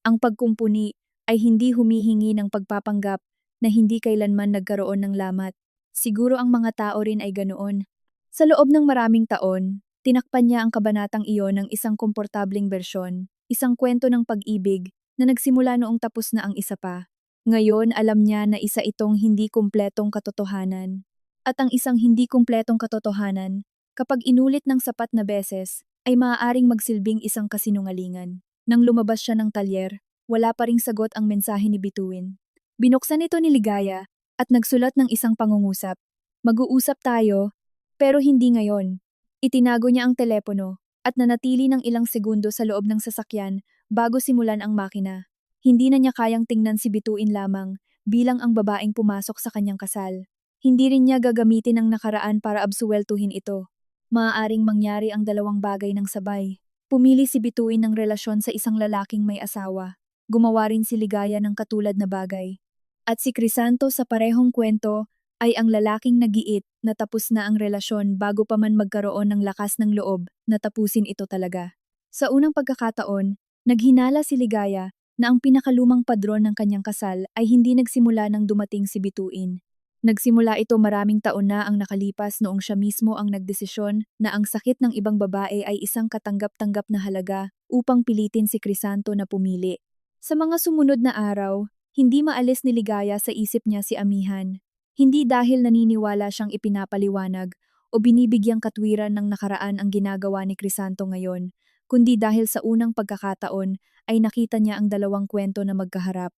Ang pagkumpuni ay hindi humihingi ng pagpapanggap na hindi kailanman nagkaroon ng lamat. Siguro ang mga tao rin ay ganoon. Sa loob ng maraming taon, tinakpan niya ang kabanatang iyon ng isang komportabling bersyon, isang kwento ng pag-ibig na nagsimula noong tapos na ang isa pa. Ngayon alam niya na isa itong hindi kumpletong katotohanan. At ang isang hindi kumpletong katotohanan, kapag inulit ng sapat na beses, ay maaaring magsilbing isang kasinungalingan. Nang lumabas siya ng talyer, wala pa ring sagot ang mensahe ni Bituin. Binuksan ito ni Ligaya at nagsulat ng isang pangungusap. Mag-uusap tayo, pero hindi ngayon. Itinago niya ang telepono at nanatili ng ilang segundo sa loob ng sasakyan bago simulan ang makina. Hindi na niya kayang tingnan si Bituin lamang bilang ang babaeng pumasok sa kanyang kasal. Hindi rin niya gagamitin ang nakaraan para absuweltuhin ito. Maaaring mangyari ang dalawang bagay ng sabay. Pumili si Bituin ng relasyon sa isang lalaking may asawa. Gumawa rin si Ligaya ng katulad na bagay. At si Crisanto sa parehong kwento ay ang lalaking nagiit na tapos na ang relasyon bago pa man magkaroon ng lakas ng loob na tapusin ito talaga. Sa unang pagkakataon, naghinala si Ligaya na ang pinakalumang padron ng kanyang kasal ay hindi nagsimula nang dumating si Bituin. Nagsimula ito maraming taon na ang nakalipas noong siya mismo ang nagdesisyon na ang sakit ng ibang babae ay isang katanggap-tanggap na halaga upang pilitin si Crisanto na pumili. Sa mga sumunod na araw, hindi maalis ni Ligaya sa isip niya si Amihan. Hindi dahil naniniwala siyang ipinapaliwanag o binibigyang katwiran ng nakaraan ang ginagawa ni Crisanto ngayon, kundi dahil sa unang pagkakataon ay nakita niya ang dalawang kwento na magkaharap.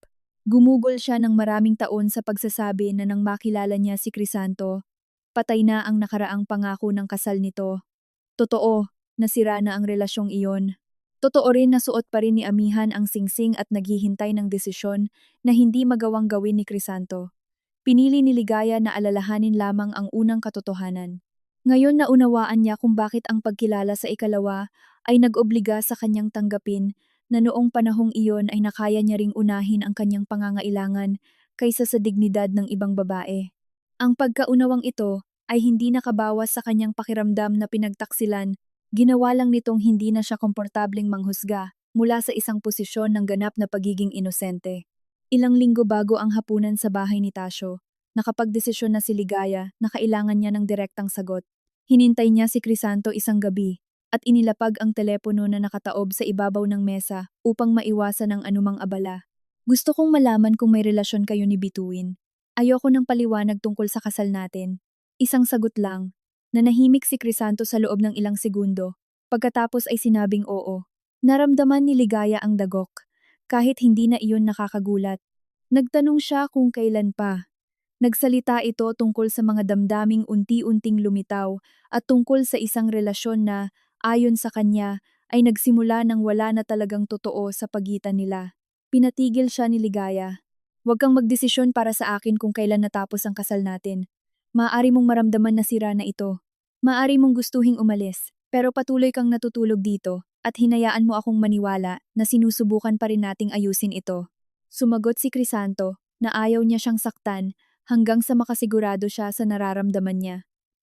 Gumugol siya ng maraming taon sa pagsasabi na nang makilala niya si Crisanto, patay na ang nakaraang pangako ng kasal nito. Totoo, nasira na ang relasyong iyon. Totoo rin na suot pa rin ni Amihan ang singsing at naghihintay ng desisyon na hindi magawang gawin ni Crisanto. Pinili ni Ligaya na alalahanin lamang ang unang katotohanan. Ngayon naunawaan niya kung bakit ang pagkilala sa ikalawa ay nag-obliga sa kanyang tanggapin na noong panahong iyon ay nakaya niya ring unahin ang kanyang pangangailangan kaysa sa dignidad ng ibang babae. Ang pagkaunawang ito ay hindi nakabawas sa kanyang pakiramdam na pinagtaksilan. Ginawa lang nitong hindi na siya komportabling manghusga mula sa isang posisyon ng ganap na pagiging inosente. Ilang linggo bago ang hapunan sa bahay ni Tasio, nakapagdesisyon na si Ligaya na kailangan niya ng direktang sagot. Hinintay niya si Crisanto isang gabi at inilapag ang telepono na nakataob sa ibabaw ng mesa upang maiwasan ang anumang abala. Gusto kong malaman kung may relasyon kayo ni Bituin. Ayoko ng paliwanag tungkol sa kasal natin. Isang sagot lang. Nanahimik si Crisanto sa loob ng ilang segundo. Pagkatapos ay sinabing oo. Naramdaman ni Ligaya ang dagok, kahit hindi na iyon nakakagulat. Nagtanong siya kung kailan pa. Nagsalita ito tungkol sa mga damdaming unti-unting lumitaw at tungkol sa isang relasyon na, ayon sa kanya, ay nagsimula nang wala na talagang totoo sa pagitan nila. Pinatigil siya ni Ligaya. Huwag kang magdesisyon para sa akin kung kailan natapos ang kasal natin. Maaari mong maramdaman na sira na ito. Maaari mong gustuhing umalis, pero patuloy kang natutulog dito at hinayaan mo akong maniwala na sinusubukan pa rin nating ayusin ito. Sumagot si Crisanto na ayaw niya siyang saktan hanggang sa makasigurado siya sa nararamdaman niya.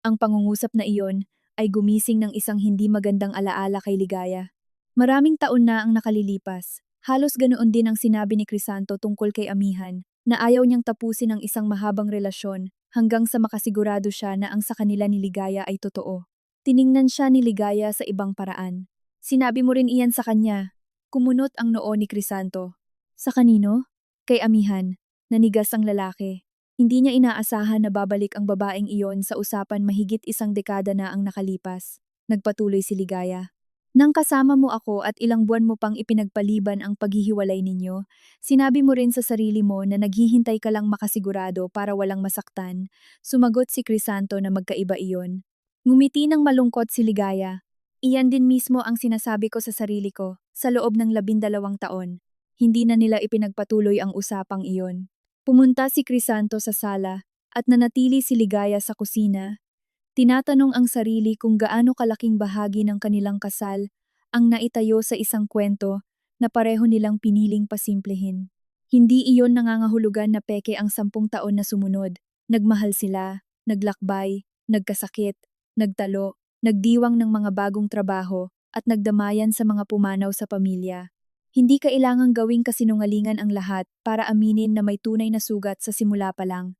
Ang pangungusap na iyon ay gumising ng isang hindi magandang alaala kay Ligaya. Maraming taon na ang nakalilipas. Halos ganoon din ang sinabi ni Crisanto tungkol kay Amihan, na ayaw niyang tapusin ang isang mahabang relasyon hanggang sa makasigurado siya na ang sa kanila ni Ligaya ay totoo. Tiningnan siya ni Ligaya sa ibang paraan. Sinabi mo rin iyan sa kanya. Kumunot ang noo ni Crisanto. Sa kanino? Kay Amihan. Nanigas ang lalaki. Hindi niya inaasahan na babalik ang babaeng iyon sa usapan mahigit isang dekada na ang nakalipas. Nagpatuloy si Ligaya. Nang kasama mo ako at ilang buwan mo pang ipinagpaliban ang paghihiwalay ninyo, sinabi mo rin sa sarili mo na naghihintay ka lang makasigurado para walang masaktan. Sumagot si Crisanto na magkaiba iyon. Ngumiti ng malungkot si Ligaya. Iyan din mismo ang sinasabi ko sa sarili ko sa loob ng 12 taon. Hindi na nila ipinagpatuloy ang usapang iyon. Pumunta si Crisanto sa sala at nanatili si Ligaya sa kusina. Tinatanong ang sarili kung gaano kalaking bahagi ng kanilang kasal ang naitayo sa isang kwento na pareho nilang piniling pasimplehin. Hindi iyon nangangahulugan na peke ang 10 taon na sumunod. Nagmahal sila, naglakbay, nagkasakit, nagtalo, nagdiwang ng mga bagong trabaho at nagdamayan sa mga pumanaw sa pamilya. Hindi kailangang gawing kasinungalingan ang lahat para aminin na may tunay na sugat sa simula pa lang.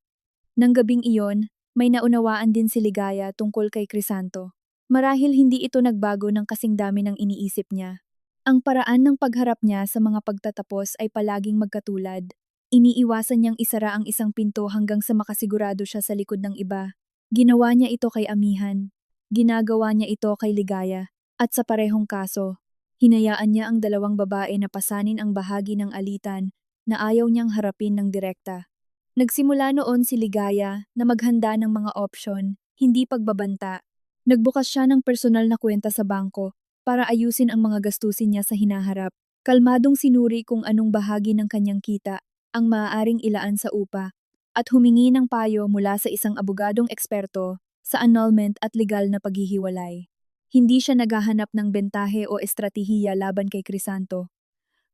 Nang gabing iyon, may naunawaan din si Ligaya tungkol kay Crisanto. Marahil hindi ito nagbago ng kasing dami ng iniisip niya. Ang paraan ng pagharap niya sa mga pagtatapos ay palaging magkatulad. Iniiwasan niyang isara ang isang pinto hanggang sa makasigurado siya sa likod ng iba. Ginawa niya ito kay Amihan. Ginagawa niya ito kay Ligaya. At sa parehong kaso, hinayaan niya ang dalawang babae na pasanin ang bahagi ng alitan na ayaw niyang harapin ng direkta. Nagsimula noon si Ligaya na maghanda ng mga opsyon, hindi pagbabanta. Nagbukas siya ng personal na kwenta sa bangko para ayusin ang mga gastusin niya sa hinaharap. Kalmadong sinuri kung anong bahagi ng kanyang kita ang maaaring ilaan sa upa at humingi ng payo mula sa isang abogadong eksperto sa annulment at legal na paghihiwalay. Hindi siya naghahanap ng bentahe o estratehiya laban kay Crisanto.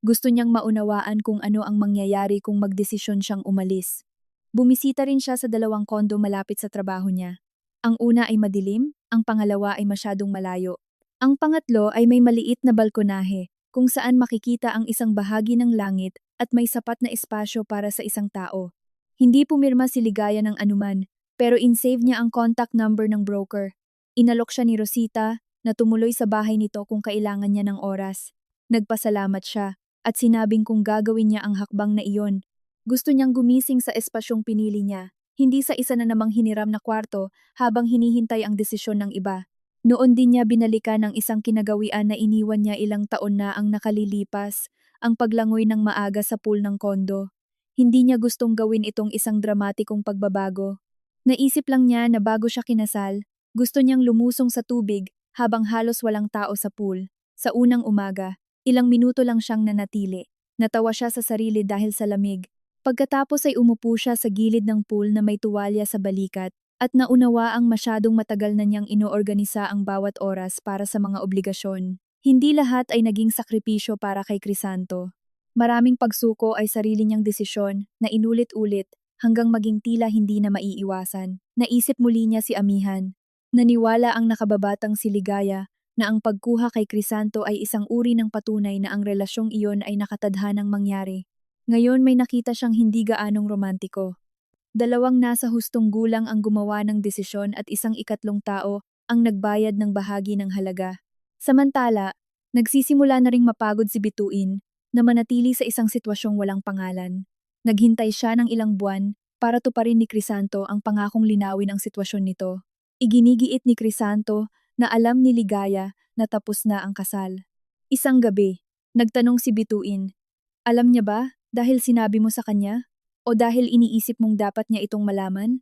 Gusto niyang maunawaan kung ano ang mangyayari kung magdesisyon siyang umalis. Bumisita rin siya sa 2 kondo malapit sa trabaho niya. Ang una ay madilim, ang pangalawa ay masyadong malayo. Ang pangatlo ay may maliit na balkonahe, kung saan makikita ang isang bahagi ng langit at may sapat na espasyo para sa isang tao. Hindi pumirma si Ligaya ng anuman, pero in-save niya ang contact number ng broker. Inalok siya ni Rosita na tumuloy sa bahay nito kung kailangan niya ng oras. Nagpasalamat siya at sinabing kung gagawin niya ang hakbang na iyon. Gusto niyang gumising sa espasyong pinili niya, hindi sa isa na namang hiniram na kwarto habang hinihintay ang desisyon ng iba. Noon din niya binalikan ang isang kinagawian na iniwan niya ilang taon na ang nakalilipas, ang paglangoy ng maaga sa pool ng kondo. Hindi niya gustong gawin itong isang dramatikong pagbabago. Naisip lang niya na bago siya kinasal, gusto niyang lumusong sa tubig habang halos walang tao sa pool. Sa unang umaga, ilang minuto lang siyang nanatili. Natawa siya sa sarili dahil sa lamig. Pagkatapos ay umupo siya sa gilid ng pool na may tuwalya sa balikat at naunawa ang masyadong matagal na niyang inoorganisa ang bawat oras para sa mga obligasyon. Hindi lahat ay naging sakripisyo para kay Crisanto. Maraming pagsuko ay sarili niyang desisyon na inulit-ulit hanggang maging tila hindi na maiiwasan. Naisip muli niya si Amihan. Naniwala ang nakababatang si Ligaya na ang pagkuha kay Crisanto ay isang uri ng patunay na ang relasyong iyon ay nakatadhanang mangyari. Ngayon may nakita siyang hindi gaanong romantiko. 2 nasa hustong gulang ang gumawa ng desisyon at isang ikatlong tao ang nagbayad ng bahagi ng halaga. Samantala, nagsisimula na ring mapagod si Bituin na manatili sa isang sitwasyong walang pangalan. Naghintay siya ng ilang buwan para tuparin ni Crisanto ang pangakong linawin ang sitwasyon nito. Iginigiit ni Crisanto na alam ni Ligaya na tapos na ang kasal. Isang gabi, nagtanong si Bituin, "Alam niya ba dahil sinabi mo sa kanya? O dahil iniisip mong dapat niya itong malaman?"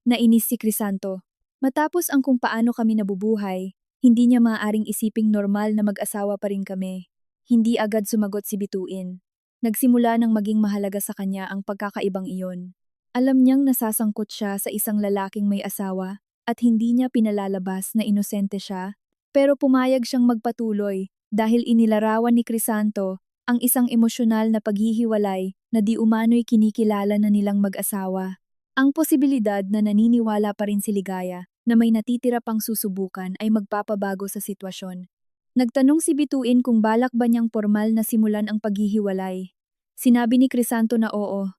Nainis si Crisanto. Matapos ang kung paano kami nabubuhay, hindi niya maaaring isiping normal na mag-asawa pa rin kami. Hindi agad sumagot si Bituin. Nagsimula nang maging mahalaga sa kanya ang pagkakaibang iyon. Alam niyang nasasangkot siya sa isang lalaking may asawa at hindi niya pinalalabas na inosente siya, pero pumayag siyang magpatuloy dahil inilarawan ni Crisanto ang isang emosyonal na paghihiwalay na di umano'y kinikilala na nilang mag-asawa. Ang posibilidad na naniniwala pa rin si Ligaya na may natitira pang susubukan ay magpapabago sa sitwasyon. Nagtanong si Bituin kung balak ba niyang formal na simulan ang paghihiwalay. Sinabi ni Crisanto na oo,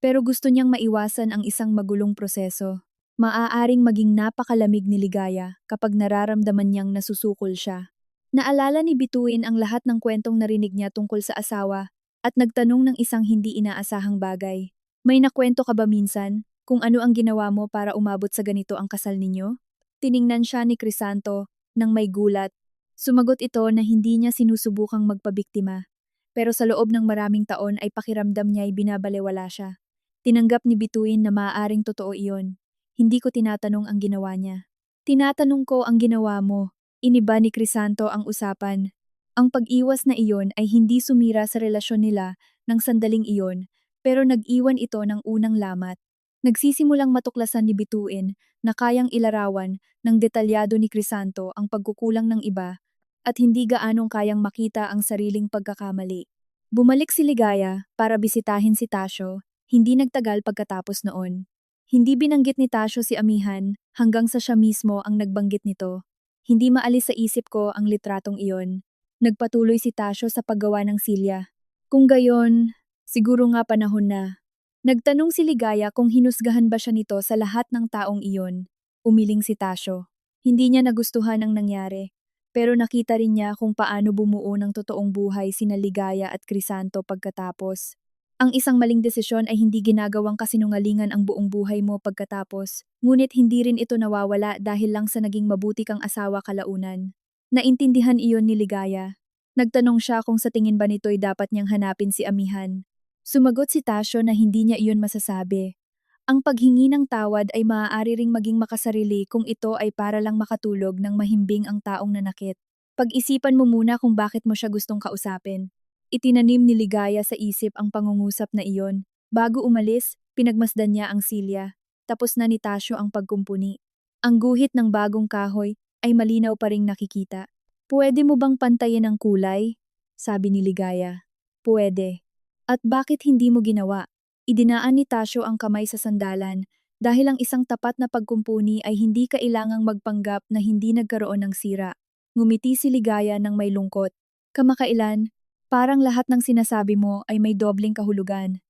pero gusto niyang maiwasan ang isang magulong proseso. Maaaring maging napakalamig ni Ligaya kapag nararamdaman niyang nasusukol siya. Naalala ni Bituin ang lahat ng kwentong narinig niya tungkol sa asawa at nagtanong ng isang hindi inaasahang bagay. "May nakwento ka ba minsan kung ano ang ginawa mo para umabot sa ganito ang kasal ninyo?" Tiningnan siya ni Crisanto nang may gulat. Sumagot ito na hindi niya sinusubukang magpabiktima, pero sa loob ng maraming taon ay pakiramdam niya ay binabalewala siya. Tinanggap ni Bituin na maaaring totoo iyon. "Hindi ko tinatanong ang ginawa niya. Tinatanong ko ang ginawa mo." Iniba ni Crisanto ang usapan. Ang pag-iwas na iyon ay hindi sumira sa relasyon nila ng sandaling iyon, pero nag-iwan ito ng unang lamat. Nagsisimulang matuklasan ni Bituin na kayang ilarawan ng detalyado ni Crisanto ang pagkukulang ng iba at hindi gaanong kayang makita ang sariling pagkakamali. Bumalik si Ligaya para bisitahin si Tasyo, hindi nagtagal pagkatapos noon. Hindi binanggit ni Tasyo si Amihan hanggang sa siya mismo ang nagbanggit nito. "Hindi maalis sa isip ko ang litratong iyon." Nagpatuloy si Tasyo sa paggawa ng silya. "Kung gayon, siguro nga panahon na." Nagtanong si Ligaya kung hinusgahan ba siya nito sa lahat ng taong iyon. Umiling si Tasyo. Hindi niya nagustuhan ang nangyari, pero nakita rin niya kung paano bumuo ng totoong buhay sina Ligaya at Crisanto pagkatapos. Ang isang maling desisyon ay hindi ginagawang kasinungalingan ang buong buhay mo pagkatapos, ngunit hindi rin ito nawawala dahil lang sa naging mabuti kang asawa kalaunan. Naintindihan iyon ni Ligaya. Nagtanong siya kung sa tingin ba nito'y dapat niyang hanapin si Amihan. Sumagot si Tasyo na hindi niya iyon masasabi. Ang paghingi ng tawad ay maaari ring maging makasarili kung ito ay para lang makatulog ng mahimbing ang taong nanakit. Pag-isipan mo muna kung bakit mo siya gustong kausapin. Itinanim ni Ligaya sa isip ang pangungusap na iyon. Bago umalis, pinagmasdan niya ang silya. Tapos na ni Tasyo ang pagkumpuni. Ang guhit ng bagong kahoy ay malinaw pa ring nakikita. Pwede mo bang pantayin ang kulay? Sabi ni Ligaya. Pwede. At bakit hindi mo ginawa? Idinaan ni Tasyo ang kamay sa sandalan dahil ang isang tapat na pagkumpuni ay hindi kailangang magpanggap na hindi nagkaroon ng sira. Ngumiti si Ligaya ng may lungkot. Kamakailan, parang lahat ng sinasabi mo ay may dobling kahulugan.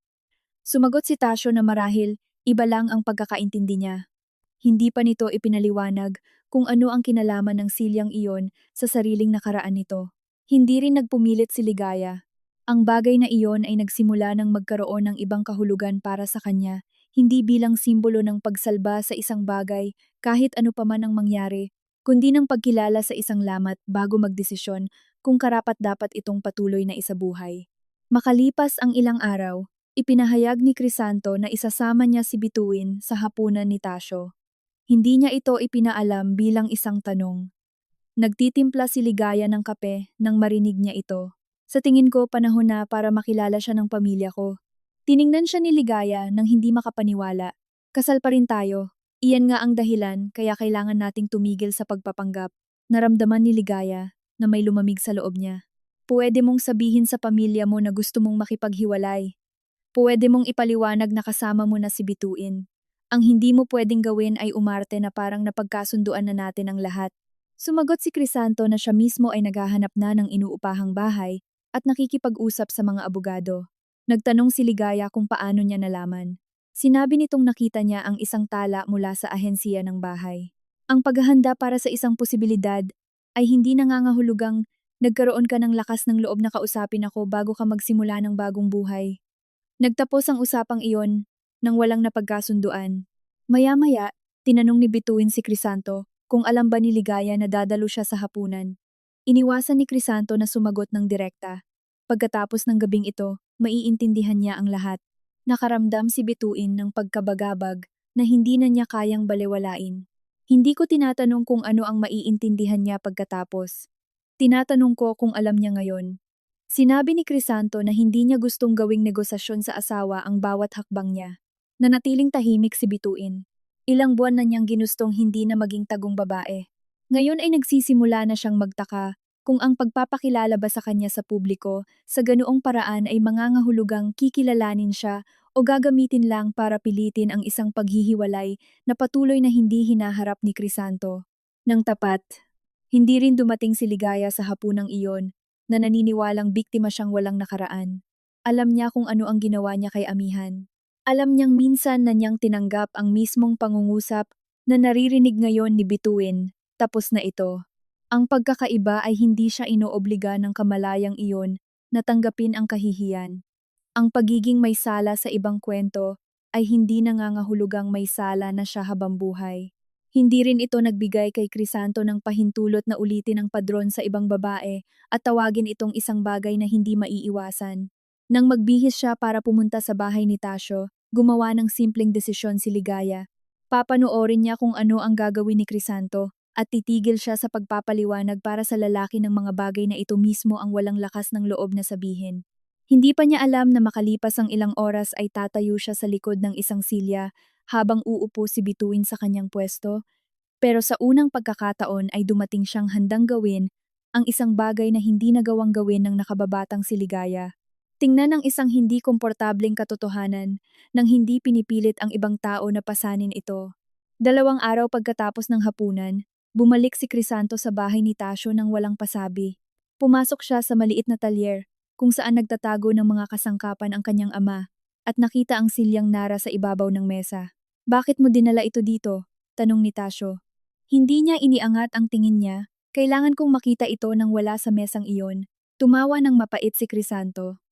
Sumagot si Tasyo na marahil iba lang ang pagkakaintindi niya. Hindi pa nito ipinaliwanag kung ano ang kinalaman ng silyang iyon sa sariling nakaraan nito. Hindi rin nagpumilit si Ligaya. Ang bagay na iyon ay nagsimula ng magkaroon ng ibang kahulugan para sa kanya, hindi bilang simbolo ng pagsalba sa isang bagay kahit ano pa man ang mangyari, kundi ng pagkilala sa isang lamat bago magdesisyon kung karapat-dapat itong patuloy na isabuhay. Makalipas ang ilang araw, ipinahayag ni Crisanto na isasama niya si Bituin sa hapunan ni Tasyo. Hindi niya ito ipinaalam bilang isang tanong. Nagtitimpla si Ligaya ng kape nang marinig niya ito. Sa tingin ko panahon na para makilala siya ng pamilya ko. Tiningnan siya ni Ligaya nang hindi makapaniwala. Kasal pa rin tayo. Iyan nga ang dahilan kaya kailangan nating tumigil sa pagpapanggap. Naramdaman ni Ligaya na may lumamig sa loob niya. Pwede mong sabihin sa pamilya mo na gusto mong makipaghiwalay. Pwede mong ipaliwanag na kasama mo na si Bituin. Ang hindi mo pwedeng gawin ay umarte na parang napagkasunduan na natin ang lahat. Sumagot si Crisanto na siya mismo ay naghahanap na ng inuupahang bahay at nakikipag-usap sa mga abogado. Nagtanong si Ligaya kung paano niya nalaman. Sinabi nitong nakita niya ang isang tala mula sa ahensiya ng bahay. Ang paghahanda para sa isang posibilidad ay hindi nangangahulugang nagkaroon ka ng lakas ng loob na kausapin ako bago ka magsimula ng bagong buhay. Nagtapos ang usapang iyon nang walang napagkasunduan. Maya-maya, tinanong ni Bituin si Crisanto kung alam ba ni Ligaya na dadalo siya sa hapunan. Iniwasan ni Crisanto na sumagot ng direkta. Pagkatapos ng gabing ito, maiintindihan niya ang lahat. Nakaramdam si Bituin ng pagkabagabag na hindi na niya kayang balewalain. Hindi ko tinatanong kung ano ang maiintindihan niya pagkatapos. Tinatanong ko kung alam niya ngayon. Sinabi ni Crisanto na hindi niya gustong gawing negosasyon sa asawa ang bawat hakbang niya. Nanatiling tahimik si Bituin. Ilang buwan na niyang ginustong hindi na maging tagong babae. Ngayon ay nagsisimula na siyang magtaka kung ang pagpapakilala ba sa kanya sa publiko sa ganoong paraan ay mangangahulugang kikilalanin siya o gagamitin lang para pilitin ang isang paghihiwalay na patuloy na hindi hinaharap ni Crisanto. Nang tapat, hindi rin dumating si Ligaya sa hapunang iyon na naniniwalang biktima siyang walang nakaraan. Alam niya kung ano ang ginawa niya kay Amihan. Alam niyang minsan na niyang tinanggap ang mismong pangungusap na naririnig ngayon ni Bituin, tapos na ito. Ang pagkakaiba ay hindi siya inoobliga ng kamalayang iyon na tanggapin ang kahihiyan. Ang pagiging may sala sa ibang kwento ay hindi nangangahulugang may sala na siya habang buhay. Hindi rin ito nagbigay kay Crisanto ng pahintulot na ulitin ang padron sa ibang babae at tawagin itong isang bagay na hindi maiiwasan. Nang magbihis siya para pumunta sa bahay ni Tasyo, gumawa ng simpleng desisyon si Ligaya. Papanoorin niya kung ano ang gagawin ni Crisanto at titigil siya sa pagpapaliwanag para sa lalaki ng mga bagay na ito mismo ang walang lakas ng loob na sabihin. Hindi pa niya alam na makalipas ang ilang oras ay tatayo siya sa likod ng isang silya habang uupo si Bituin sa kanyang pwesto, pero sa unang pagkakataon ay dumating siyang handang gawin ang isang bagay na hindi nagawang gawin ng nakababatang si Ligaya. Tingnan ang isang hindi komportableng katotohanan nang hindi pinipilit ang ibang tao na pasanin ito. 2 araw pagkatapos ng hapunan, bumalik si Crisanto sa bahay ni Tasyo nang walang pasabi. Pumasok siya sa maliit na talyer kung saan nagtatago ng mga kasangkapan ang kanyang ama at nakita ang silyang nara sa ibabaw ng mesa. Bakit mo dinala ito dito? Tanong ni Tasyo. Hindi niya iniangat ang tingin niya. Kailangan kong makita ito nang wala sa mesang iyon. Tumawa ng mapait si Crisanto.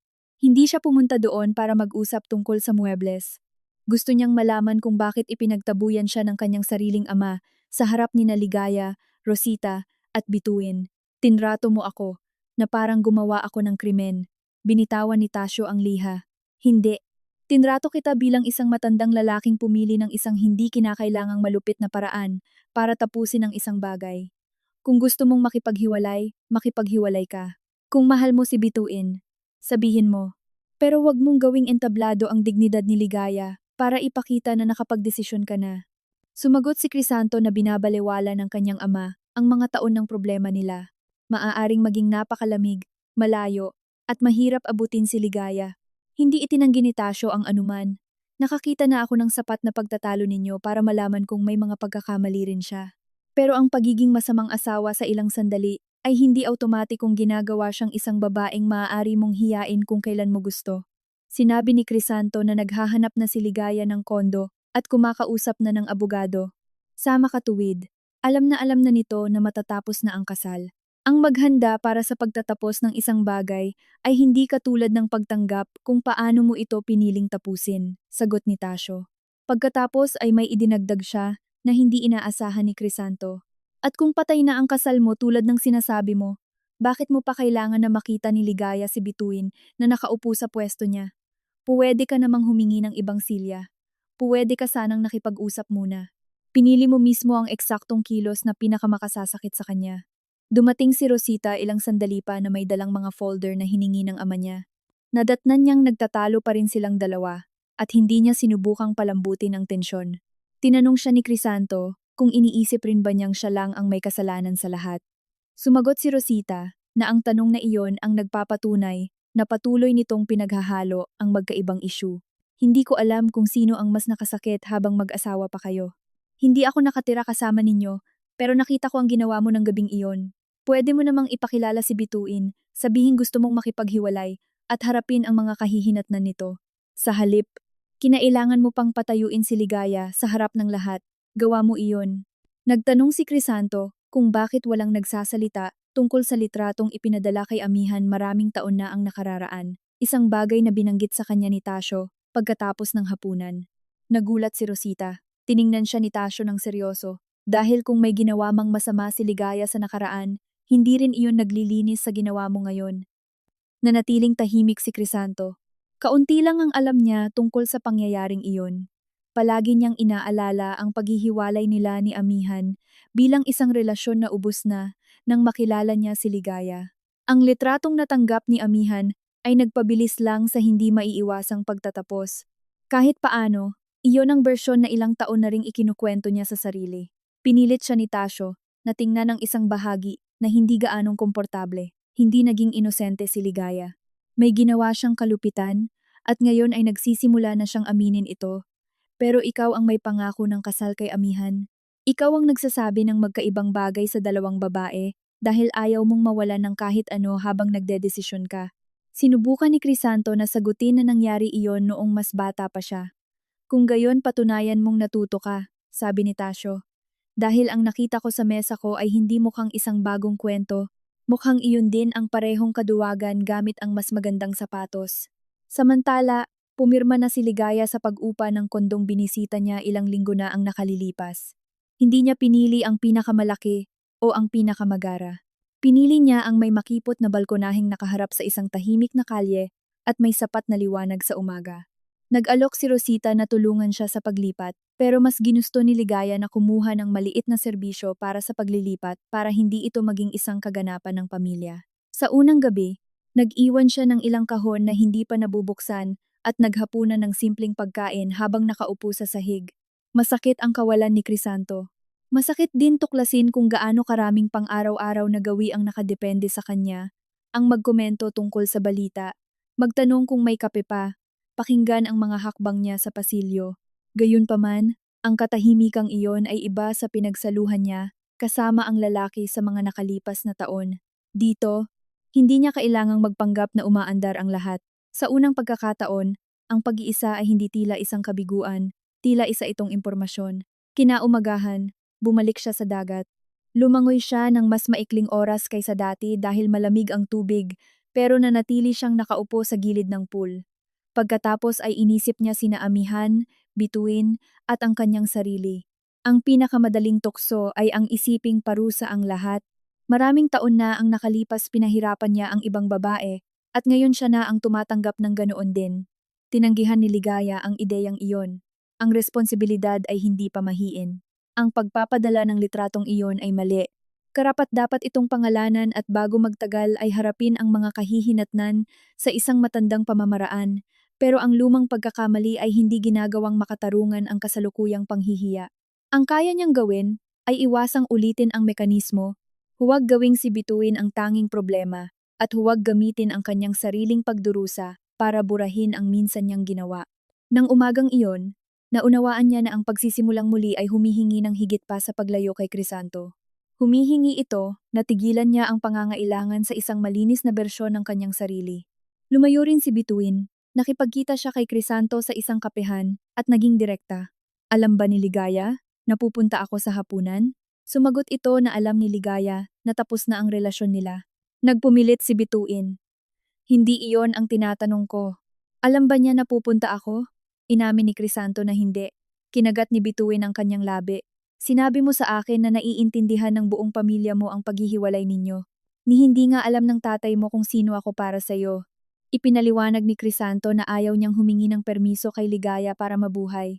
Hindi siya pumunta doon para mag-usap tungkol sa muebles. Gusto niyang malaman kung bakit ipinagtabuyan siya ng kanyang sariling ama sa harap ni Ligaya, Rosita, at Bituin. Tinrato mo ako, na parang gumawa ako ng krimen. Binitawan ni Tasyo ang liha. Hindi. Tinrato kita bilang isang matandang lalaking pumili ng isang hindi kinakailangang malupit na paraan para tapusin ang isang bagay. Kung gusto mong makipaghiwalay, makipaghiwalay ka. Kung mahal mo si Bituin, sabihin mo. Pero wag mong gawing entablado ang dignidad ni Ligaya para ipakita na nakapagdesisyon ka na. Sumagot si Crisanto na binabalewala ng kanyang ama ang mga taon ng problema nila. Maaaring maging napakalamig, malayo, at mahirap abutin si Ligaya. Hindi itinanggi ni Tasyo ang anuman. Nakakita na ako ng sapat na pagtatalo ninyo para malaman kung may mga pagkakamali rin siya. Pero ang pagiging masamang asawa sa ilang sandali ay hindi automatikong ginagawa siyang isang babaeng maaari mong hiyain kung kailan mo gusto. Sinabi ni Crisanto na naghahanap na si Ligaya ng kondo at kumakausap na ng abogado. Sa makatuwid, alam na nito na matatapos na ang kasal. Ang maghanda para sa pagtatapos ng isang bagay ay hindi katulad ng pagtanggap kung paano mo ito piniling tapusin, sagot ni Tasyo. Pagkatapos ay may idinagdag siya na hindi inaasahan ni Crisanto. At kung patay na ang kasal mo tulad ng sinasabi mo, bakit mo pa kailangan na makita ni Ligaya si Bituin na nakaupo sa pwesto niya? Puwede ka namang humingi ng ibang silya. Puwede ka sanang nakipag-usap muna. Pinili mo mismo ang eksaktong kilos na pinakamakasasakit sa kanya. Dumating si Rosita ilang sandali pa na may dalang mga folder na hiningi ng ama niya. Nadatnan niyang nagtatalo pa rin silang dalawa at hindi niya sinubukang palambutin ang tensyon. Tinanong siya ni Crisanto kung iniisip rin ba niyang siya lang ang may kasalanan sa lahat. Sumagot si Rosita na ang tanong na iyon ang nagpapatunay na patuloy nitong pinaghahalo ang magkaibang issue. Hindi ko alam kung sino ang mas nakasakit habang mag-asawa pa kayo. Hindi ako nakatira kasama ninyo, pero nakita ko ang ginawa mo ng gabing iyon. Pwede mo namang ipakilala si Bituin, sabihin gusto mong makipaghiwalay, at harapin ang mga kahihinatnan nito. Sa halip, kinailangan mo pang patayuin si Ligaya sa harap ng lahat. Gawa mo iyon. Nagtanong si Crisanto kung bakit walang nagsasalita tungkol sa litratong ipinadala kay Amihan maraming taon na ang nakararaan, isang bagay na binanggit sa kanya ni Tasyo pagkatapos ng hapunan. Nagulat si Rosita. Tiningnan siya ni Tasyo ng seryoso. Dahil kung may ginawa mang masama si Ligaya sa nakaraan, hindi rin iyon naglilinis sa ginawa mo ngayon. Nanatiling tahimik si Crisanto. Kaunti lang ang alam niya tungkol sa pangyayaring iyon. Palagi niyang inaalala ang paghihiwalay nila ni Amihan bilang isang relasyon na ubos na nang makilala niya si Ligaya. Ang litratong natanggap ni Amihan ay nagpabilis lang sa hindi maiiwasang pagtatapos. Kahit paano, iyon ang bersyon na ilang taon na ring ikinukwento niya sa sarili. Pinilit siya ni Tasyo na tingnan ang isang bahagi na hindi gaanong komportable. Hindi naging inosente si Ligaya. May ginawa siyang kalupitan at ngayon ay nagsisimula na siyang aminin ito. Pero ikaw ang may pangako ng kasal kay Amihan. Ikaw ang nagsasabi ng magkaibang bagay sa dalawang babae dahil ayaw mong mawalan ng kahit ano habang nagdedesisyon ka. Sinubukan ni Crisanto na sagutin na nangyari iyon noong mas bata pa siya. Kung gayon patunayan mong natuto ka, sabi ni Tasyo. Dahil ang nakita ko sa mesa ko ay hindi mukhang isang bagong kwento, mukhang iyon din ang parehong kaduwagan gamit ang mas magandang sapatos. Samantala, pumirma na si Ligaya sa pag-upa ng kondong binisita niya ilang linggo na ang nakalilipas. Hindi niya pinili ang pinakamalaki o ang pinakamagara. Pinili niya ang may makipot na balkonaheng nakaharap sa isang tahimik na kalye at may sapat na liwanag sa umaga. Nag-alok si Rosita na tulungan siya sa paglipat, pero mas ginusto ni Ligaya na kumuha ng maliit na serbisyo para sa paglilipat para hindi ito maging isang kaganapan ng pamilya. Sa unang gabi, nag-iwan siya ng ilang kahon na hindi pa nabubuksan at naghapunan ng simpleng pagkain habang nakaupo sa sahig. Masakit ang kawalan ni Crisanto. Masakit din tuklasin kung gaano karaming pang-araw-araw na gawi ang nakadepende sa kanya, ang magkomento tungkol sa balita, magtanong kung may kape pa, pakinggan ang mga hakbang niya sa pasilyo. Gayunpaman, ang katahimikang iyon ay iba sa pinagsaluhan niya kasama ang lalaki sa mga nakalipas na taon. Dito, hindi niya kailangang magpanggap na umaandar ang lahat. Sa unang pagkakataon, ang pag-iisa ay hindi tila isang kabiguan, tila isa itong impormasyon. Kinaumagahan, bumalik siya sa dagat. Lumangoy siya ng mas maikling oras kaysa dati dahil malamig ang tubig, pero nanatili siyang nakaupo sa gilid ng pool. Pagkatapos ay inisip niya sina Amihan, Bituin, at ang kanyang sarili. Ang pinakamadaling tukso ay ang isiping parusa ang lahat. Maraming taon na ang nakalipas pinahirapan niya ang ibang babae, at ngayon siya na ang tumatanggap ng ganoon din. Tinanggihan ni Ligaya ang ideyang iyon. Ang responsibilidad ay hindi pamahiin. Ang pagpapadala ng litratong iyon ay mali. Karapat-dapat itong pangalanan at bago magtagal ay harapin ang mga kahihinatnan sa isang matandang pamamaraan, pero ang lumang pagkakamali ay hindi ginagawang makatarungan ang kasalukuyang panghihiya. Ang kaya niyang gawin ay iwasang ulitin ang mekanismo, huwag gawing si Bituin ang tanging problema, at huwag gamitin ang kanyang sariling pagdurusa para burahin ang minsan niyang ginawa. Nang umagang iyon, naunawaan niya na ang pagsisimulang muli ay humihingi ng higit pa sa paglayo kay Crisanto. Humihingi ito na tigilan niya ang pangangailangan sa isang malinis na bersyon ng kanyang sarili. Lumayo rin si Bituin, nakipagkita siya kay Crisanto sa isang kapehan at naging direkta. Alam ba ni Ligaya? Napupunta ako sa hapunan? Sumagot ito na alam ni Ligaya na tapos na ang relasyon nila. Nagpumilit si Bituin. Hindi iyon ang tinatanong ko. Alam ba niya na pupunta ako? Inamin ni Crisanto na hindi. Kinagat ni Bituin ang kanyang labi. Sinabi mo sa akin na naiintindihan ng buong pamilya mo ang paghihiwalay ninyo. Ni hindi nga alam ng tatay mo kung sino ako para sa'yo. Ipinaliwanag ni Crisanto na ayaw niyang humingi ng permiso kay Ligaya para mabuhay.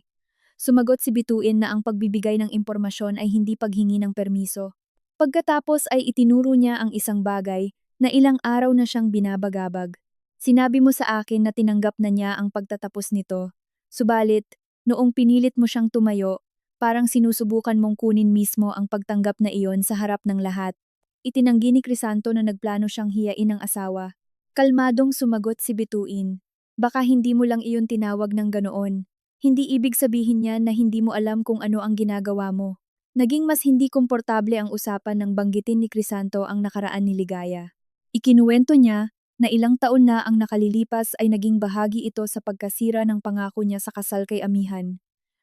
Sumagot si Bituin na ang pagbibigay ng impormasyon ay hindi paghingi ng permiso. Pagkatapos ay itinuro niya ang isang bagay na ilang araw na siyang binabagabag. Sinabi mo sa akin na tinanggap na niya ang pagtatapos nito. Subalit, noong pinilit mo siyang tumayo, parang sinusubukan mong kunin mismo ang pagtanggap na iyon sa harap ng lahat. Itinanggi ni Crisanto na nagplano siyang hiyain ng asawa. Kalmadong sumagot si Bituin. Baka hindi mo lang iyon tinawag ng ganoon. Hindi ibig sabihin niya na hindi mo alam kung ano ang ginagawa mo. Naging mas hindi komportable ang usapan nang banggitin ni Crisanto ang nakaraan ni Ligaya. Ikinuwento niya na ilang taon na ang nakalilipas ay naging bahagi ito sa pagkasira ng pangako niya sa kasal kay Amihan.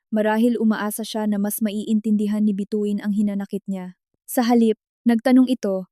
Marahil umaasa siya na mas maiintindihan ni Bituin ang hinanakit niya. Sa halip, nagtanong ito,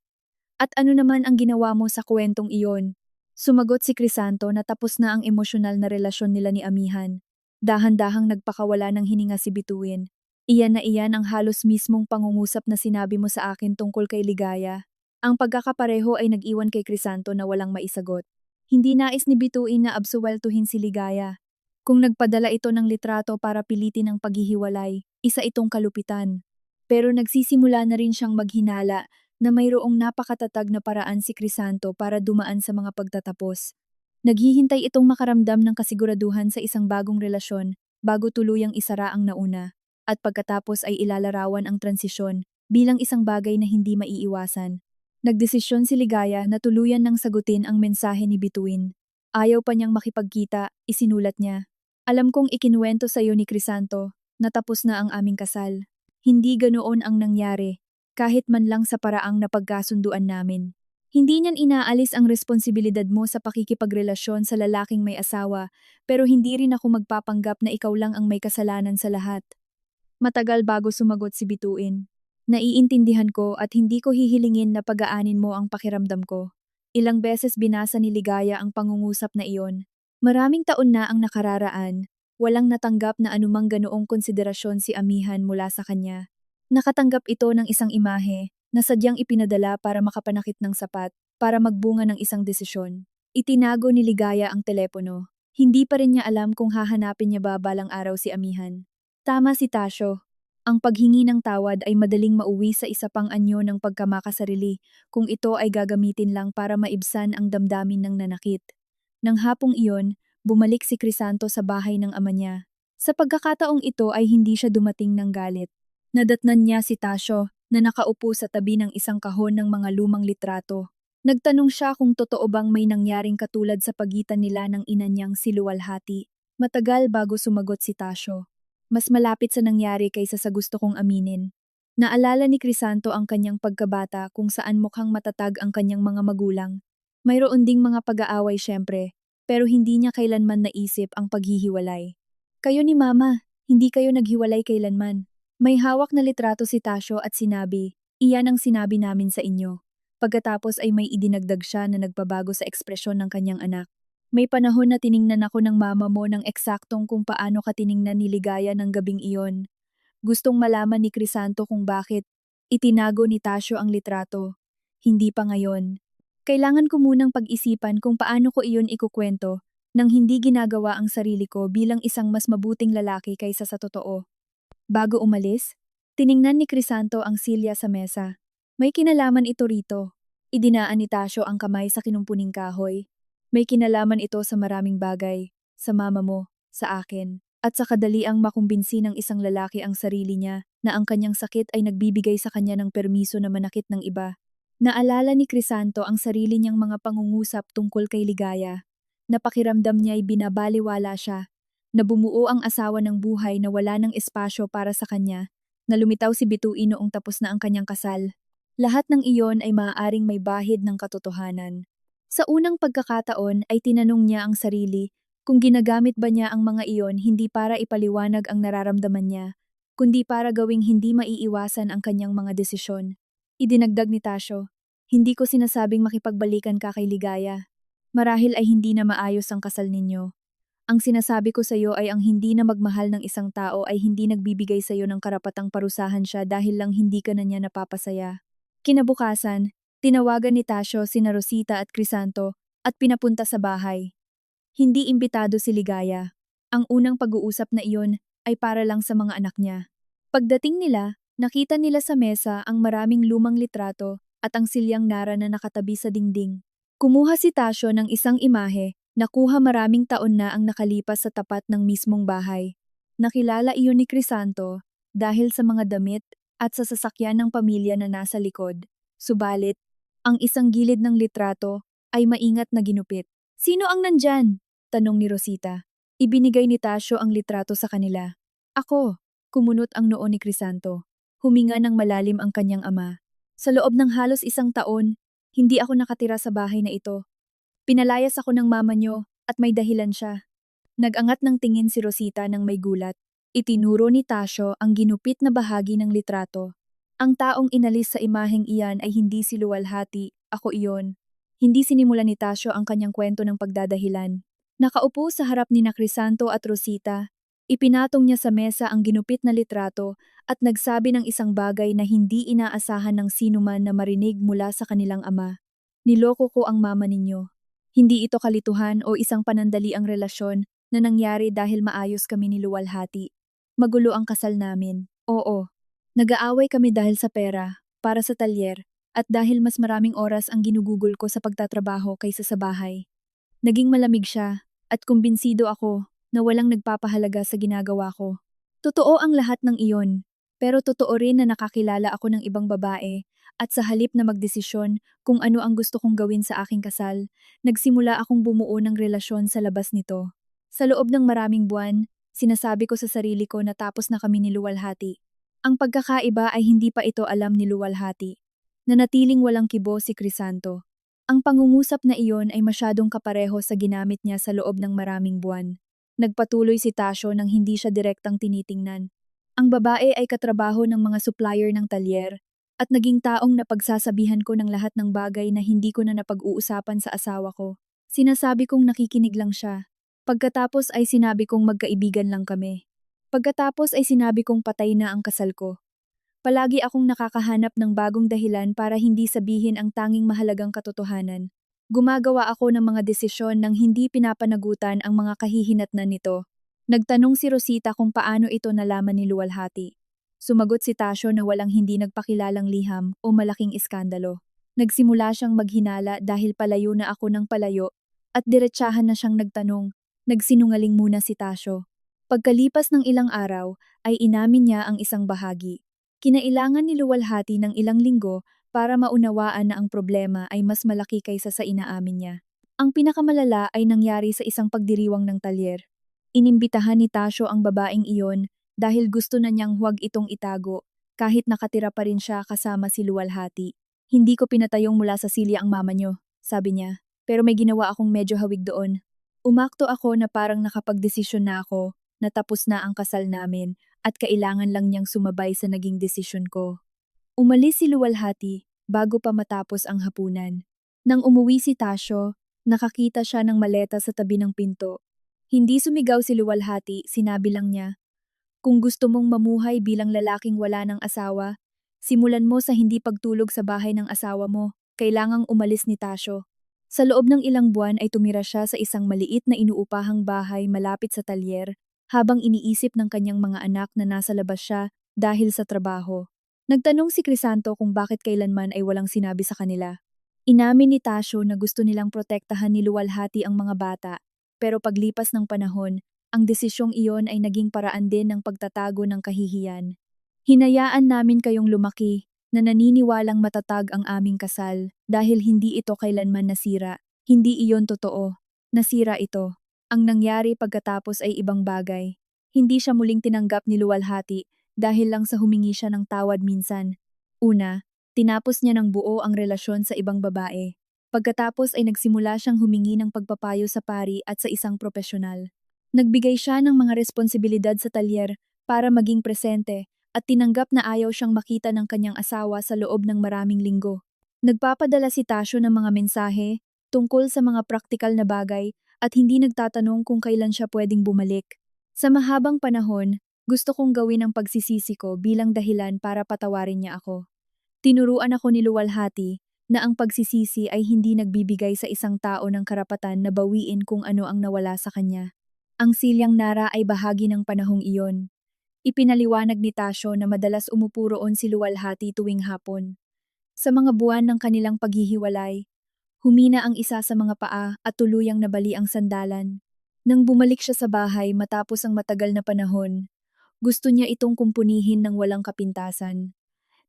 "At ano naman ang ginawa mo sa kwentong iyon?" Sumagot si Crisanto na tapos na ang emosyonal na relasyon nila ni Amihan. Dahan-dahang nagpakawala ng hininga si Bituin. Iyan na iyan ang halos mismong pangungusap na sinabi mo sa akin tungkol kay Ligaya. Ang pagkakapareho ay nag-iwan kay Crisanto na walang maisagot. Hindi nais ni Bituin na absuweltuhin si Ligaya. Kung nagpadala ito ng litrato para pilitin ang paghihiwalay, isa itong kalupitan. Pero nagsisimula na rin siyang maghinala na mayroong napakatatag na paraan si Crisanto para dumaan sa mga pagtatapos. Naghihintay itong makaramdam ng kasiguraduhan sa isang bagong relasyon bago tuluyang isara ang nauna, at pagkatapos ay ilalarawan ang transisyon bilang isang bagay na hindi maiiwasan. Nagdesisyon si Ligaya na tuluyan ng sagutin ang mensahe ni Bituin. Ayaw pa niyang makipagkita, isinulat niya. Alam kong ikinuwento sa iyo ni Crisanto na tapos na ang aming kasal. Hindi ganoon ang nangyari, kahit man lang sa paraang napagkasunduan namin. Hindi niyan inaalis ang responsibilidad mo sa pakikipagrelasyon sa lalaking may asawa, pero hindi rin ako magpapanggap na ikaw lang ang may kasalanan sa lahat. Matagal bago sumagot si Bituin. Naiintindihan ko at hindi ko hihilingin na pagaanin mo ang pakiramdam ko. Ilang beses binasa ni Ligaya ang pangungusap na iyon. Maraming taon na ang nakararaan, walang natanggap na anumang ganoong konsiderasyon si Amihan mula sa kanya. Nakatanggap ito ng isang imahe na sadyang ipinadala para makapanakit ng sapat, para magbunga ng isang desisyon. Itinago ni Ligaya ang telepono. Hindi pa rin niya alam kung hahanapin niya ba balang araw si Amihan. Tama si Tasyo. Ang paghingi ng tawad ay madaling mauwi sa isa pang anyo ng pagkamakasarili kung ito ay gagamitin lang para maibsan ang damdamin ng nanakit. Nang hapong iyon, bumalik si Crisanto sa bahay ng ama niya. Sa pagkakataong ito ay hindi siya dumating ng galit. Nadatnan niya si Tasyo na nakaupo sa tabi ng isang kahon ng mga lumang litrato. Nagtanong siya kung totoo bang may nangyaring katulad sa pagitan nila ng ina niyang si Luwalhati. Matagal bago sumagot si Tasyo. Mas malapit sa nangyari kaysa sa gusto kong aminin. Naalala ni Crisanto ang kanyang pagkabata kung saan mukhang matatag ang kanyang mga magulang. Mayroon ding mga pag-aaway syempre, pero hindi niya kailanman naisip ang paghihiwalay. Kayo ni Mama, hindi kayo naghiwalay kailanman. May hawak na litrato si Tasyo at sinabi, "Iyan ang sinabi namin sa inyo." Pagkatapos ay may idinagdag siya na nagpabago sa ekspresyon ng kanyang anak. May panahon na tiningnan ako ng mama mo ng eksaktong kung paano ka tiningnan ni Ligaya ng gabing iyon. Gustong malaman ni Crisanto kung bakit. Itinago ni Tasyo ang litrato. Hindi pa ngayon. Kailangan ko munang pag-isipan kung paano ko iyon ikukwento nang hindi ginagawa ang sarili ko bilang isang mas mabuting lalaki kaysa sa totoo. Bago umalis, tiningnan ni Crisanto ang silya sa mesa. May kinalaman ito rito. Idinaan ni Tasyo ang kamay sa kinumpuning kahoy. May kinalaman ito sa maraming bagay, sa mama mo, sa akin. at sa kadaliang makumbinsi ng isang lalaki ang sarili niya na ang kanyang sakit ay nagbibigay sa kanya ng permiso na manakit ng iba. Naalala ni Crisanto ang sarili niyang mga pangungusap tungkol kay Ligaya. Napakiramdam niya ay binabaliwala siya, na bumuo ang asawa ng buhay na wala ng espasyo para sa kanya, na lumitaw si Bituin noong tapos na ang kanyang kasal. Lahat ng iyon ay maaaring may bahid ng katotohanan. Sa unang pagkakataon ay tinanong niya ang sarili kung ginagamit ba niya ang mga iyon hindi para ipaliwanag ang nararamdaman niya, kundi para gawing hindi maiiwasan ang kanyang mga desisyon. Idinagdag ni Tasyo, "Hindi ko sinasabing makipagbalikan ka kay Ligaya. Marahil ay hindi na maayos ang kasal ninyo. Ang sinasabi ko sa iyo ay ang hindi na magmahal ng isang tao ay hindi nagbibigay sa iyo ng karapatang parusahan siya dahil lang hindi ka na niya napapasaya." Kinabukasan, tinawagan ni Tasyo sina Rosita at Crisanto at pinapunta sa bahay. Hindi imbitado si Ligaya. Ang unang pag-uusap na iyon ay para lang sa mga anak niya. Pagdating nila, nakita nila sa mesa ang maraming lumang litrato at ang silyang Nara na nakatabi sa dingding. Kumuha si Tasyo ng isang imahe, nakuha maraming taon na ang nakalipas sa tapat ng mismong bahay. Nakilala iyon ni Crisanto dahil sa mga damit at sa sasakyan ng pamilya na nasa likod. Subalit, ang isang gilid ng litrato ay maingat na ginupit. "Sino ang nandyan?" tanong ni Rosita. Ibinigay ni Tasyo ang litrato sa kanila. "Ako," kumunot ang noo ni Crisanto. Huminga ng malalim ang kanyang ama. "Sa loob ng halos isang taon, hindi ako nakatira sa bahay na ito. Pinalayas ako ng mama niyo at may dahilan siya." Nag-angat ng tingin si Rosita nang may gulat. Itinuro ni Tasyo ang ginupit na bahagi ng litrato. "Ang taong inalis sa imaheng iyan ay hindi si Luwalhati, ako iyon." Hindi sinimula ni Tasyo ang kanyang kwento ng pagdadahilan. Nakaupo sa harap ni Crisanto at Rosita, ipinatong niya sa mesa ang ginupit na litrato at nagsabi ng isang bagay na hindi inaasahan ng sinuman na marinig mula sa kanilang ama. "Niloko ko ang mama ninyo. Hindi ito kalituhan o isang panandaliang relasyon na nangyari dahil maayos kami ni Luwalhati. Magulo ang kasal namin. Oo. Nag-aaway kami dahil sa pera, para sa talyer, at dahil mas maraming oras ang ginugugol ko sa pagtatrabaho kaysa sa bahay. Naging malamig siya, at kumbinsido ako na walang nagpapahalaga sa ginagawa ko. Totoo ang lahat ng iyon, pero totoo rin na nakakilala ako ng ibang babae, at sa halip na magdesisyon kung ano ang gusto kong gawin sa aking kasal, nagsimula akong bumuo ng relasyon sa labas nito. Sa loob ng maraming buwan, sinasabi ko sa sarili ko na tapos na kami ni Luwalhati. Ang pagkakaiba ay hindi pa ito alam ni Luwalhati. Nanatiling walang kibo si Crisanto. Ang pangungusap na iyon ay masyadong kapareho sa ginamit niya sa loob ng maraming buwan. Nagpatuloy si Tasyo nang hindi siya direktang tinitingnan. Ang babae ay katrabaho ng mga supplier ng talyer at naging taong napagsasabihan ko ng lahat ng bagay na hindi ko na napag-uusapan sa asawa ko. Sinasabi kong nakikinig lang siya. Pagkatapos ay sinabi kong magkaibigan lang kami. Pagkatapos ay sinabi kong patay na ang kasal ko. Palagi akong nakakahanap ng bagong dahilan para hindi sabihin ang tanging mahalagang katotohanan. Gumagawa ako ng mga desisyon nang hindi pinapanagutan ang mga kahihinatnan nito. Nagtanong si Rosita kung paano ito nalaman ni Luwalhati. Sumagot si Tasyo na walang hindi nagpakilalang liham o malaking iskandalo. Nagsimula siyang maghinala dahil palayo na ako ng palayo at diretsahan na siyang nagtanong. Nagsinungaling muna si Tasyo. Pagkalipas ng ilang araw ay inamin niya ang isang bahagi. Kinailangan ni Luwalhati ng ilang linggo para maunawaan na ang problema ay mas malaki kaysa sa inaamin niya. Ang pinakamalala ay nangyari sa isang pagdiriwang ng talyer. Inimbitahan ni Tasyo ang babaeng iyon dahil gusto na niyang huwag itong itago kahit nakatira pa rin siya kasama si Luwalhati. "Hindi ko pinatayong mula sa silya ang mama niyo," sabi niya, "pero may ginawa akong medyo hawig doon. Umakto ako na parang nakapagdesisyon na ako na tapos na ang kasal namin at kailangan lang niyang sumabay sa naging desisyon ko." Umalis si Luwalhati bago pa matapos ang hapunan. Nang umuwi si Tasyo, nakakita siya ng maleta sa tabi ng pinto. Hindi sumigaw si Luwalhati, sinabi lang niya, "Kung gusto mong mamuhay bilang lalaking wala ng asawa, simulan mo sa hindi pagtulog sa bahay ng asawa mo. Kailangang umalis ni Tasyo." Sa loob ng ilang buwan ay tumira siya sa isang maliit na inuupahang bahay malapit sa talyer, habang iniisip ng kanyang mga anak na nasa labas siya dahil sa trabaho. Nagtanong si Crisanto kung bakit kailanman ay walang sinabi sa kanila. Inamin ni Tasyo na gusto nilang protektahan ni Luwalhati ang mga bata, pero paglipas ng panahon, ang desisyong iyon ay naging paraan din ng pagtatago ng kahihiyan. Hinayaan namin kayong lumaki na naniniwalang matatag ang aming kasal dahil hindi ito kailanman nasira. Hindi iyon totoo. Nasira ito. Ang nangyari pagkatapos ay ibang bagay. Hindi siya muling tinanggap ni Luwalhati dahil lang sa humingi siya ng tawad minsan. Una, tinapos niya ng buo ang relasyon sa ibang babae. Pagkatapos ay nagsimula siyang humingi ng pagpapayo sa pari at sa isang profesional. Nagbigay siya ng mga responsibilidad sa talyer para maging presente at tinanggap na ayaw siyang makita ng kanyang asawa sa loob ng maraming linggo. Nagpapadala si Tasyo ng mga mensahe tungkol sa mga praktikal na bagay at hindi nagtatanong kung kailan siya pwedeng bumalik. Sa mahabang panahon, gusto kong gawin ang pagsisisi ko bilang dahilan para patawarin niya ako. Tinuruan ako ni Luwalhati na ang pagsisisi ay hindi nagbibigay sa isang tao ng karapatan na bawiin kung ano ang nawala sa kanya. Ang silyang Nara ay bahagi ng panahong iyon. Ipinaliwanag ni Tasyo na madalas umupo roon si Luwalhati tuwing hapon. Sa mga buwan ng kanilang paghihiwalay, humina ang isa sa mga paa at tuluyang nabali ang sandalan. Nang bumalik siya sa bahay matapos ang matagal na panahon, gusto niya itong kumpunihin ng walang kapintasan.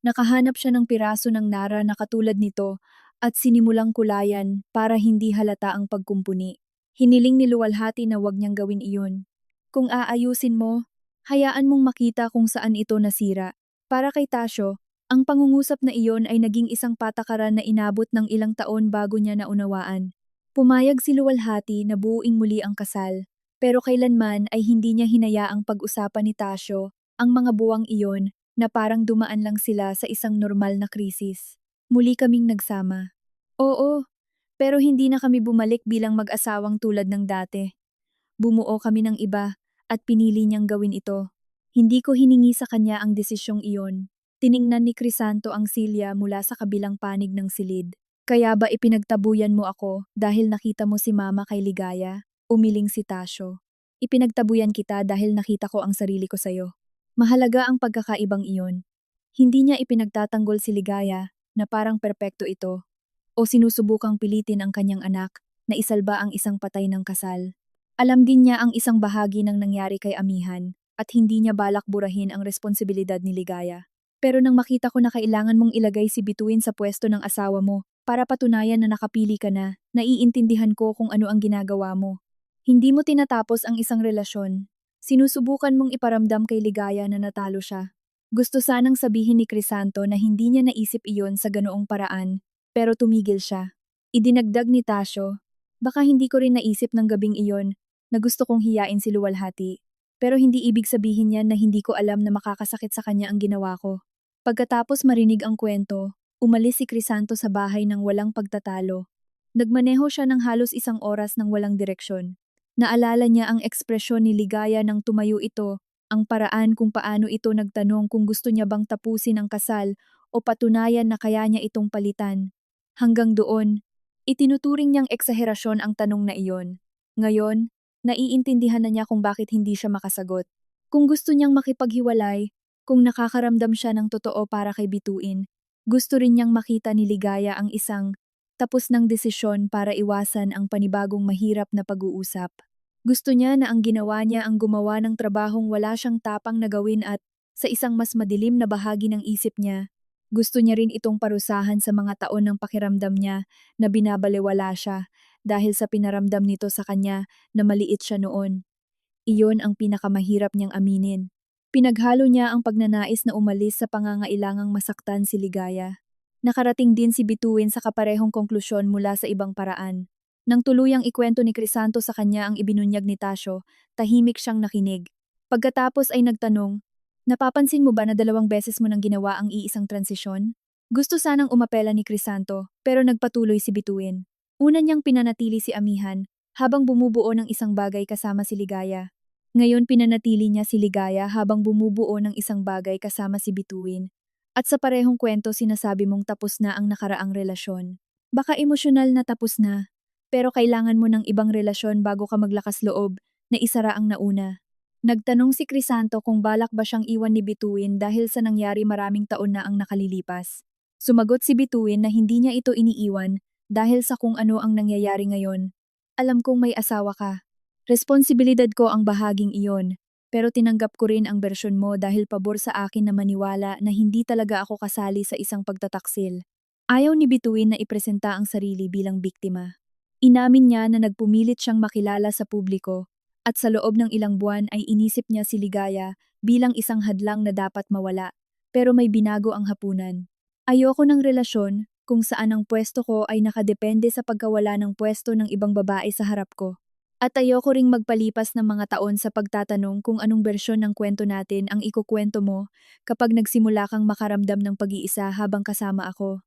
Nakahanap siya ng piraso ng Nara na katulad nito at sinimulang kulayan para hindi halata ang pagkumpuni. Hiniling ni Luwalhati na wag niyang gawin iyon. Kung aayusin mo, hayaan mong makita kung saan ito nasira. Para kay Tasyo, ang pangungusap na iyon ay naging isang patakaran na inabot ng ilang taon bago niya naunawaan. Pumayag si Luwalhati na buuing muli ang kasal, pero kailanman ay hindi niya hinayaang pag-usapan ni Tasyo ang mga buwang iyon na parang dumaan lang sila sa isang normal na krisis. Muli kaming nagsama. Oo, pero hindi na kami bumalik bilang mag-asawang tulad ng dati. Bumuo kami ng iba at pinili niyang gawin ito. Hindi ko hiningi sa kanya ang desisyong iyon. Tiningnan ni Crisanto ang silya mula sa kabilang panig ng silid. Kaya ba ipinagtabuyan mo ako dahil nakita mo si Mama kay Ligaya? Umiling si Tasyo. Ipinagtabuyan kita dahil nakita ko ang sarili ko sa'yo. Mahalaga ang pagkakaibang iyon. Hindi niya ipinagtatanggol si Ligaya na parang perpekto ito o sinusubukang pilitin ang kanyang anak na isalba ang isang patay ng kasal. Alam din niya ang isang bahagi ng nangyari kay Amihan at hindi niya balak burahin ang responsibilidad ni Ligaya. Pero nang makita ko na kailangan mong ilagay si Bituin sa pwesto ng asawa mo para patunayan na nakapili ka na, naiintindihan ko kung ano ang ginagawa mo. Hindi mo tinatapos ang isang relasyon. Sinusubukan mong iparamdam kay Ligaya na natalo siya. Gusto sanang sabihin ni Crisanto na hindi niya naisip iyon sa ganoong paraan, pero tumigil siya. Idinagdag ni Tasyo, baka hindi ko rin naisip ng gabing iyon na gusto kong hiyain si Luwalhati, pero hindi ibig sabihin yan na hindi ko alam na makakasakit sa kanya ang ginawa ko. Pagkatapos marinig ang kwento, umalis si Crisanto sa bahay ng walang pagtatalo. Nagmaneho siya ng halos 1 oras ng walang direksyon. Naalala niya ang ekspresyon ni Ligaya nang tumayo ito, ang paraan kung paano ito nagtanong kung gusto niya bang tapusin ang kasal o patunayan na kaya niya itong palitan. Hanggang doon, itinuturing niyang eksaherasyon ang tanong na iyon. Ngayon, naiintindihan na niya kung bakit hindi siya makasagot. Kung gusto niyang makipaghiwalay, kung nakakaramdam siya ng totoo para kay Bituin, gusto rin niyang makita ni Ligaya ang isang tapos ng desisyon para iwasan ang panibagong mahirap na pag-uusap. Gusto niya na ang ginawa niya ang gumawa ng trabahong wala siyang tapang na gawin at, sa isang mas madilim na bahagi ng isip niya, gusto niya rin itong parusahan sa mga taon ng pakiramdam niya na binabalewala siya dahil sa pinaramdam nito sa kanya na maliit siya noon. Iyon ang pinakamahirap niyang aminin. Pinaghalo niya ang pagnanais na umalis sa pangangailangang masaktan si Ligaya. Nakarating din si Bituin sa kaparehong konklusyon mula sa ibang paraan. Nang tuluyang ikwento ni Crisanto sa kanya ang ibinunyag ni Tasyo, tahimik siyang nakinig. Pagkatapos ay nagtanong, napapansin mo ba na 2 beses mo nang ginawa ang iisang transisyon? Gusto sanang umapela ni Crisanto, pero nagpatuloy si Bituin. Una niyang pinanatili si Amihan, habang bumubuo ng isang bagay kasama si Ligaya. Ngayon pinanatili niya si Ligaya habang bumubuo ng isang bagay kasama si Bituin. At sa parehong kwento sinasabi mong tapos na ang nakaraang relasyon. Baka emosyonal na tapos na, pero kailangan mo ng ibang relasyon bago ka maglakas loob na isara ang nauna. Nagtanong si Crisanto kung balak ba siyang iwan ni Bituin dahil sa nangyari maraming taon na ang nakalilipas. Sumagot si Bituin na hindi niya ito iniiwan dahil sa kung ano ang nangyayari ngayon. Alam kong may asawa ka. Responsibilidad ko ang bahaging iyon, pero tinanggap ko rin ang bersyon mo dahil pabor sa akin na maniwala na hindi talaga ako kasali sa isang pagtataksil. Ayaw ni Bituin na ipresenta ang sarili bilang biktima. Inamin niya na nagpumilit siyang makilala sa publiko at sa loob ng ilang buwan ay inisip niya si Ligaya bilang isang hadlang na dapat mawala, pero may binago ang hapunan. Ayoko ng relasyon kung saan ang pwesto ko ay nakadepende sa pagkawala ng pwesto ng ibang babae sa harap ko. At ayoko ring magpalipas ng mga taon sa pagtatanong kung anong bersyon ng kwento natin ang ikukwento mo kapag nagsimula kang makaramdam ng pag-iisa habang kasama ako.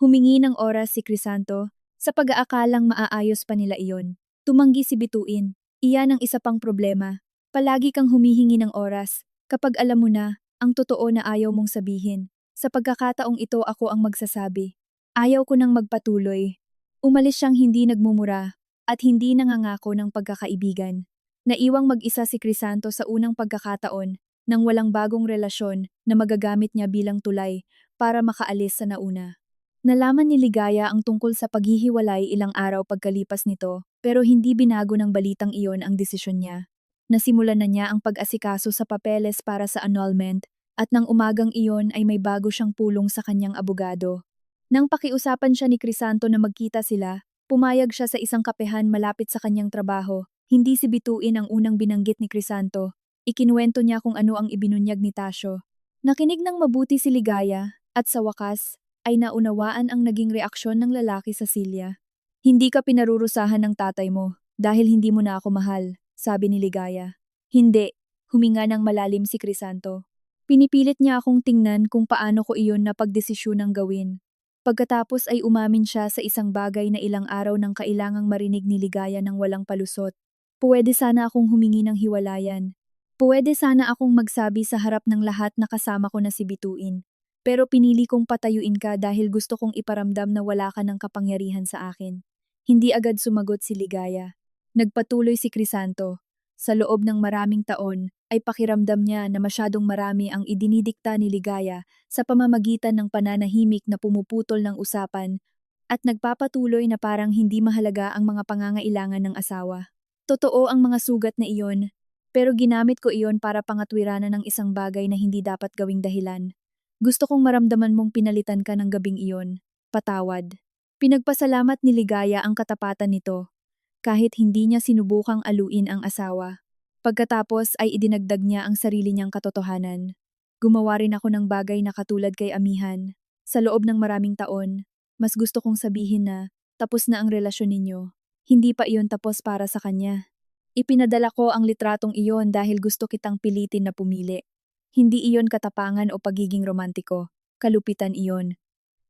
Humingi ng oras si Crisanto sa pag-aakalang maaayos pa nila iyon. Tumanggi si Bituin. Iyan ang isa pang problema. Palagi kang humihingi ng oras kapag alam mo na ang totoo na ayaw mong sabihin. Sa pagkakataong ito ako ang magsasabi. Ayaw ko nang magpatuloy. Umalis siyang hindi nagmumura at hindi nangangako ng pagkakaibigan. Naiwang mag-isa si Crisanto sa unang pagkakataon nang walang bagong relasyon na magagamit niya bilang tulay para makaalis sa nauna. Nalaman ni Ligaya ang tungkol sa paghihiwalay ilang araw pagkalipas nito, pero hindi binago ng balitang iyon ang desisyon niya. Nasimulan na niya ang pag-asikaso sa papeles para sa annulment at nang umagang iyon ay may bago siyang pulong sa kanyang abogado. Nang pakiusapan siya ni Crisanto na magkita sila, pumayag siya sa isang kapehan malapit sa kanyang trabaho. Hindi si Bituin ang unang binanggit ni Crisanto. Ikinuwento niya kung ano ang ibinunyag ni Tasyo. Nakinig ng mabuti si Ligaya at sa wakas ay naunawaan ang naging reaksyon ng lalaki sa Silya. Hindi ka pinarurusahan ng tatay mo dahil hindi mo na ako mahal, sabi ni Ligaya. Hindi, huminga ng malalim si Crisanto. Pinipilit niya akong tingnan kung paano ko iyon napagdesisyunang gawin. Pagkatapos ay umamin siya sa isang bagay na ilang araw nang kailangang marinig ni Ligaya ng walang palusot. Puwede sana akong humingi ng hiwalayan. Puwede sana akong magsabi sa harap ng lahat na kasama ko na si Bituin. Pero pinili kong patayuin ka dahil gusto kong iparamdam na wala ka ng kapangyarihan sa akin. Hindi agad sumagot si Ligaya. Nagpatuloy si Crisanto. Sa loob ng maraming taon, ay pakiramdam niya na masyadong marami ang idinidikta ni Ligaya sa pamamagitan ng pananahimik na pumuputol ng usapan at nagpapatuloy na parang hindi mahalaga ang mga pangangailangan ng asawa. Totoo ang mga sugat na iyon, pero ginamit ko iyon para pangatwiranan ng isang bagay na hindi dapat gawing dahilan. Gusto kong maramdaman mong pinalitan ka ng gabing iyon. Patawad. Pinagpasalamat ni Ligaya ang katapatan nito, kahit hindi niya sinubukang aluin ang asawa. Pagkatapos ay idinagdag niya ang sarili niyang katotohanan. Gumawa rin ako ng bagay na katulad kay Amihan. Sa loob ng maraming taon, mas gusto kong sabihin na tapos na ang relasyon ninyo. Hindi pa iyon tapos para sa kanya. Ipinadala ko ang litratong iyon dahil gusto kitang pilitin na pumili. Hindi iyon katapangan o pagiging romantiko. Kalupitan iyon.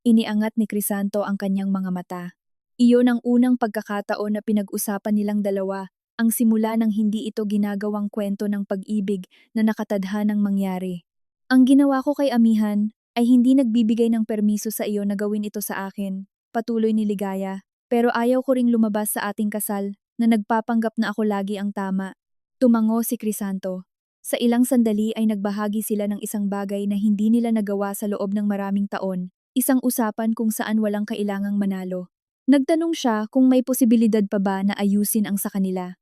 Iniangat ni Crisanto ang kanyang mga mata. Iyon ang unang pagkakataon na pinag-usapan nilang dalawa, ang simula ng hindi ito ginagawang kwento ng pag-ibig na nakatadhanang mangyari. Ang ginawa ko kay Amihan ay hindi nagbibigay ng permiso sa iyo na gawin ito sa akin, patuloy ni Ligaya, pero ayaw ko ring lumabas sa ating kasal na nagpapanggap na ako lagi ang tama. Tumango si Crisanto. Sa ilang sandali ay nagbahagi sila ng isang bagay na hindi nila nagawa sa loob ng maraming taon, isang usapan kung saan walang kailangang manalo. Nagtanong siya kung may posibilidad pa ba na ayusin ang sa kanila.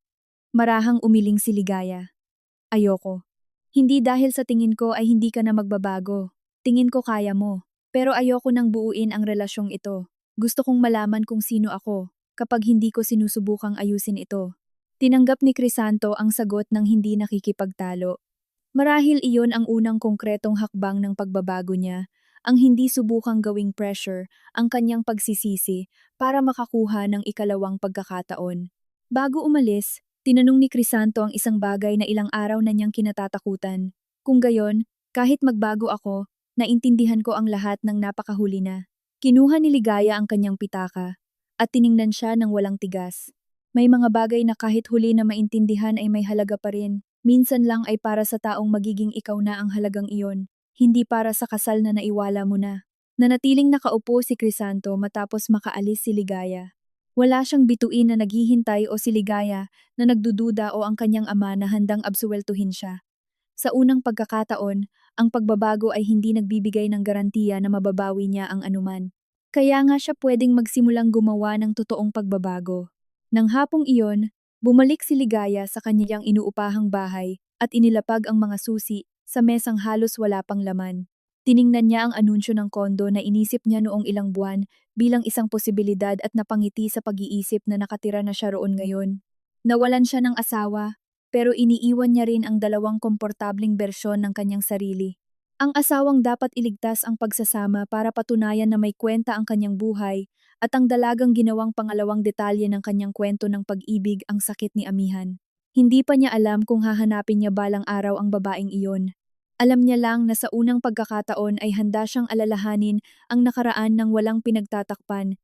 Marahang umiling si Ligaya. Ayoko. Hindi dahil sa tingin ko ay hindi ka na magbabago. Tingin ko kaya mo. Pero ayoko nang buuin ang relasyong ito. Gusto kong malaman kung sino ako kapag hindi ko sinusubukang ayusin ito. Tinanggap ni Crisanto ang sagot ng hindi nakikipagtalo. Marahil iyon ang unang konkretong hakbang ng pagbabago niya, ang hindi subukang gawing pressure ang kanyang pagsisisi para makakuha ng ikalawang pagkakataon. Bago umalis, tinanong ni Crisanto ang isang bagay na ilang araw na niyang kinatatakutan. Kung gayon, kahit magbago ako, naintindihan ko ang lahat ng napakahuli na. Kinuha ni Ligaya ang kanyang pitaka at tiningnan siya ng walang tigas. May mga bagay na kahit huli na maintindihan ay may halaga pa rin. Minsan lang ay para sa taong magiging ikaw na ang halagang iyon, hindi para sa kasal na naiwala mo na. Nanatiling nakaupo si Crisanto matapos makaalis si Ligaya. Wala siyang bituin na naghihintay o si Ligaya na nagdududa o ang kanyang ama na handang absuweltuhin siya. Sa unang pagkakataon, ang pagbabago ay hindi nagbibigay ng garantiya na mababawi niya ang anuman. Kaya nga siya pwedeng magsimulang gumawa ng totoong pagbabago. Nang hapong iyon, Bumalik si Ligaya sa kanyang inuupahang bahay at inilapag ang mga susi sa mesang halos wala pang laman. Tiningnan niya ang anunsyo ng kondo na inisip niya noong ilang buwan bilang isang posibilidad at napangiti sa pag-iisip na nakatira na siya roon ngayon. Nawalan siya ng asawa, pero iniiwan niya rin ang dalawang komportabling bersyon ng kanyang sarili. Ang asawang dapat iligtas ang pagsasama para patunayan na may kwenta ang kanyang buhay at ang dalagang ginawang pangalawang detalye ng kanyang kwento ng pag-ibig ang sakit ni amihan. Hindi pa niya alam kung hahanapin niya balang araw ang babaeng iyon. Alam niya lang na sa unang pagkakataon ay handa siyang alalahanin ang nakaraan ng walang pinagtatakpan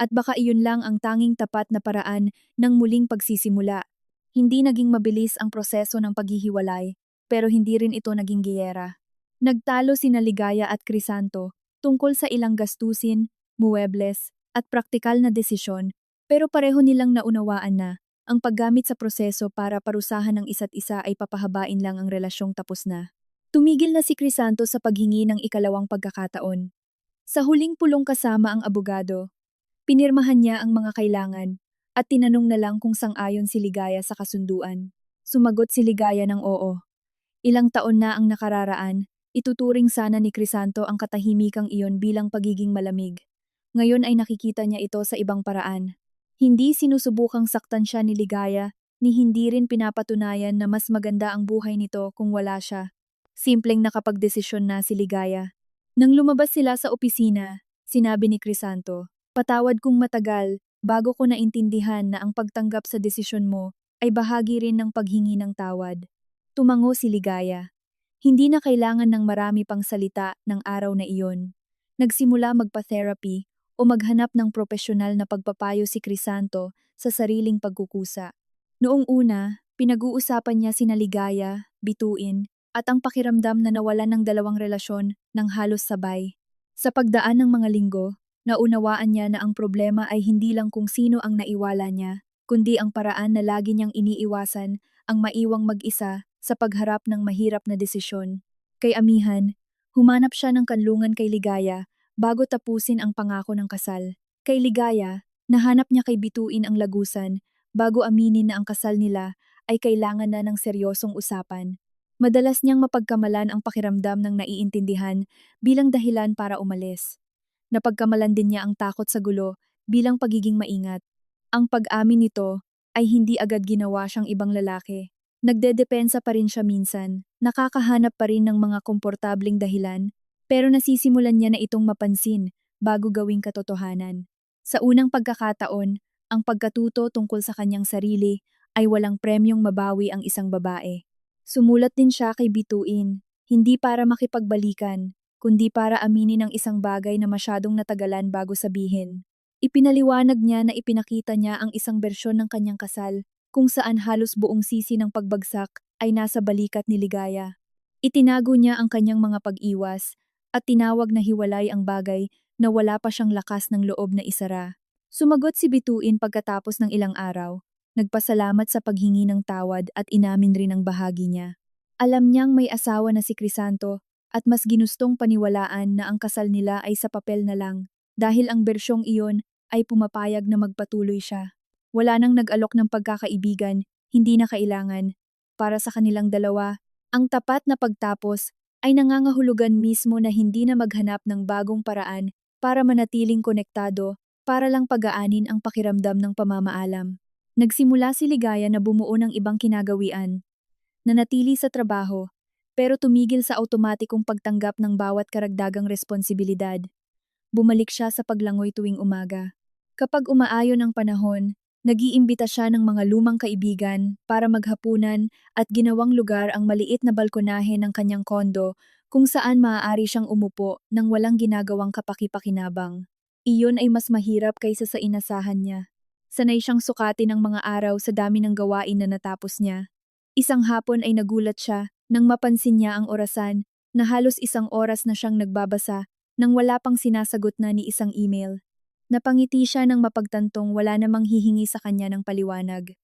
at baka iyon lang ang tanging tapat na paraan ng muling pagsisimula. Hindi naging mabilis ang proseso ng paghihiwalay, pero hindi rin ito naging giyera. Nagtalo sina Ligaya at Crisanto tungkol sa ilang gastusin, muebles, at praktikal na desisyon, pero pareho nilang naunawaan na ang paggamit sa proseso para parusahan ng isa't isa ay papahabain lang ang relasyong tapos na. Tumigil na si Crisanto sa paghingi ng ikalawang pagkakataon. Sa huling pulong kasama ang abogado, pinirmahan niya ang mga kailangan at tinanong na lang kung sang-ayon si Ligaya sa kasunduan. Sumagot si Ligaya ng oo. Ilang taon na ang nakararaan, ituturing sana ni Crisanto ang katahimikang iyon bilang pagiging malamig. Ngayon ay nakikita niya ito sa ibang paraan. Hindi sinusubukang saktan siya ni Ligaya, ni hindi rin pinapatunayan na mas maganda ang buhay nito kung wala siya. Simpleng nakapagdesisyon na si Ligaya. Nang lumabas sila sa opisina, sinabi ni Crisanto, "Patawad kung matagal, bago ko naintindihan na ang pagtanggap sa desisyon mo ay bahagi rin ng paghingi ng tawad." Tumango si Ligaya. Hindi na kailangan ng marami pang salita ng araw na iyon. Nagsimula magpa-therapy o maghanap ng profesional na pagpapayo si Crisanto sa sariling pagkukusa. Noong una, pinag-uusapan niya sina Ligaya, Bituin, at ang pakiramdam na nawalan ng dalawang relasyon ng halos sabay. Sa pagdaan ng mga linggo, naunawaan niya na ang problema ay hindi lang kung sino ang naiwala niya, kundi ang paraan na lagi niyang iniiwasan ang maiwang mag-isa sa pagharap ng mahirap na desisyon. Kay amihan, humanap siya ng kanlungan kay Ligaya bago tapusin ang pangako ng kasal. Kay Ligaya, nahanap niya kay Bituin ang lagusan bago aminin na ang kasal nila ay kailangan na ng seryosong usapan. Madalas niyang mapagkamalan ang pakiramdam ng naiintindihan bilang dahilan para umalis. Napagkamalan din niya ang takot sa gulo bilang pagiging maingat. Ang pag-amin nito ay hindi agad ginawa siyang ibang lalaki. Nagdedepensa pa rin siya minsan, nakakahanap pa rin ng mga komportabling dahilan, pero nasisimulan niya na itong mapansin bago gawing katotohanan. Sa unang pagkakataon, ang pagkatuto tungkol sa kanyang sarili ay walang premyong mabawi ang isang babae. Sumulat din siya kay Bituin, hindi para makipagbalikan, kundi para aminin ang isang bagay na masyadong natagalan bago sabihin. Ipinaliwanag niya na ipinakita niya ang isang bersyon ng kanyang kasal, kung saan halos buong sisi ng pagbagsak ay nasa balikat ni Ligaya. Itinago niya ang kanyang mga pag-iwas at tinawag na hiwalay ang bagay na wala pa siyang lakas ng loob na isara. Sumagot si Bituin pagkatapos ng ilang araw. Nagpasalamat sa paghingi ng tawad at inamin rin ang bahagi niya. Alam niyang may asawa na si Crisanto at mas ginustong paniwalaan na ang kasal nila ay sa papel na lang dahil ang bersyong iyon ay pumapayag na magpatuloy siya. Wala nang nag-alok ng pagkakaibigan, hindi na kailangan. Para sa kanilang dalawa, ang tapat na pagtapos ay nangangahulugan mismo na hindi na maghanap ng bagong paraan para manatiling konektado para lang pagaanin ang pakiramdam ng pamamaalam. Nagsimula si Ligaya na bumuo ng ibang kinagawian, nanatili sa trabaho, pero tumigil sa automatikong pagtanggap ng bawat karagdagang responsibilidad. Bumalik siya sa paglangoy tuwing umaga. Kapag umaayon ang panahon, nag-iimbita siya ng mga lumang kaibigan para maghapunan at ginawang lugar ang maliit na balkonahe ng kanyang kondo kung saan maaari siyang umupo nang walang ginagawang kapaki-pakinabang. Iyon ay mas mahirap kaysa sa inasahan niya. Sanay siyang sukatin ang mga araw sa dami ng gawain na natapos niya. Isang hapon ay nagulat siya nang mapansin niya ang orasan na halos isang oras na siyang nagbabasa nang wala pang sinasagot na ni isang email. Napangiti siya nang mapagtantong wala namang hihingi sa kanya ng paliwanag.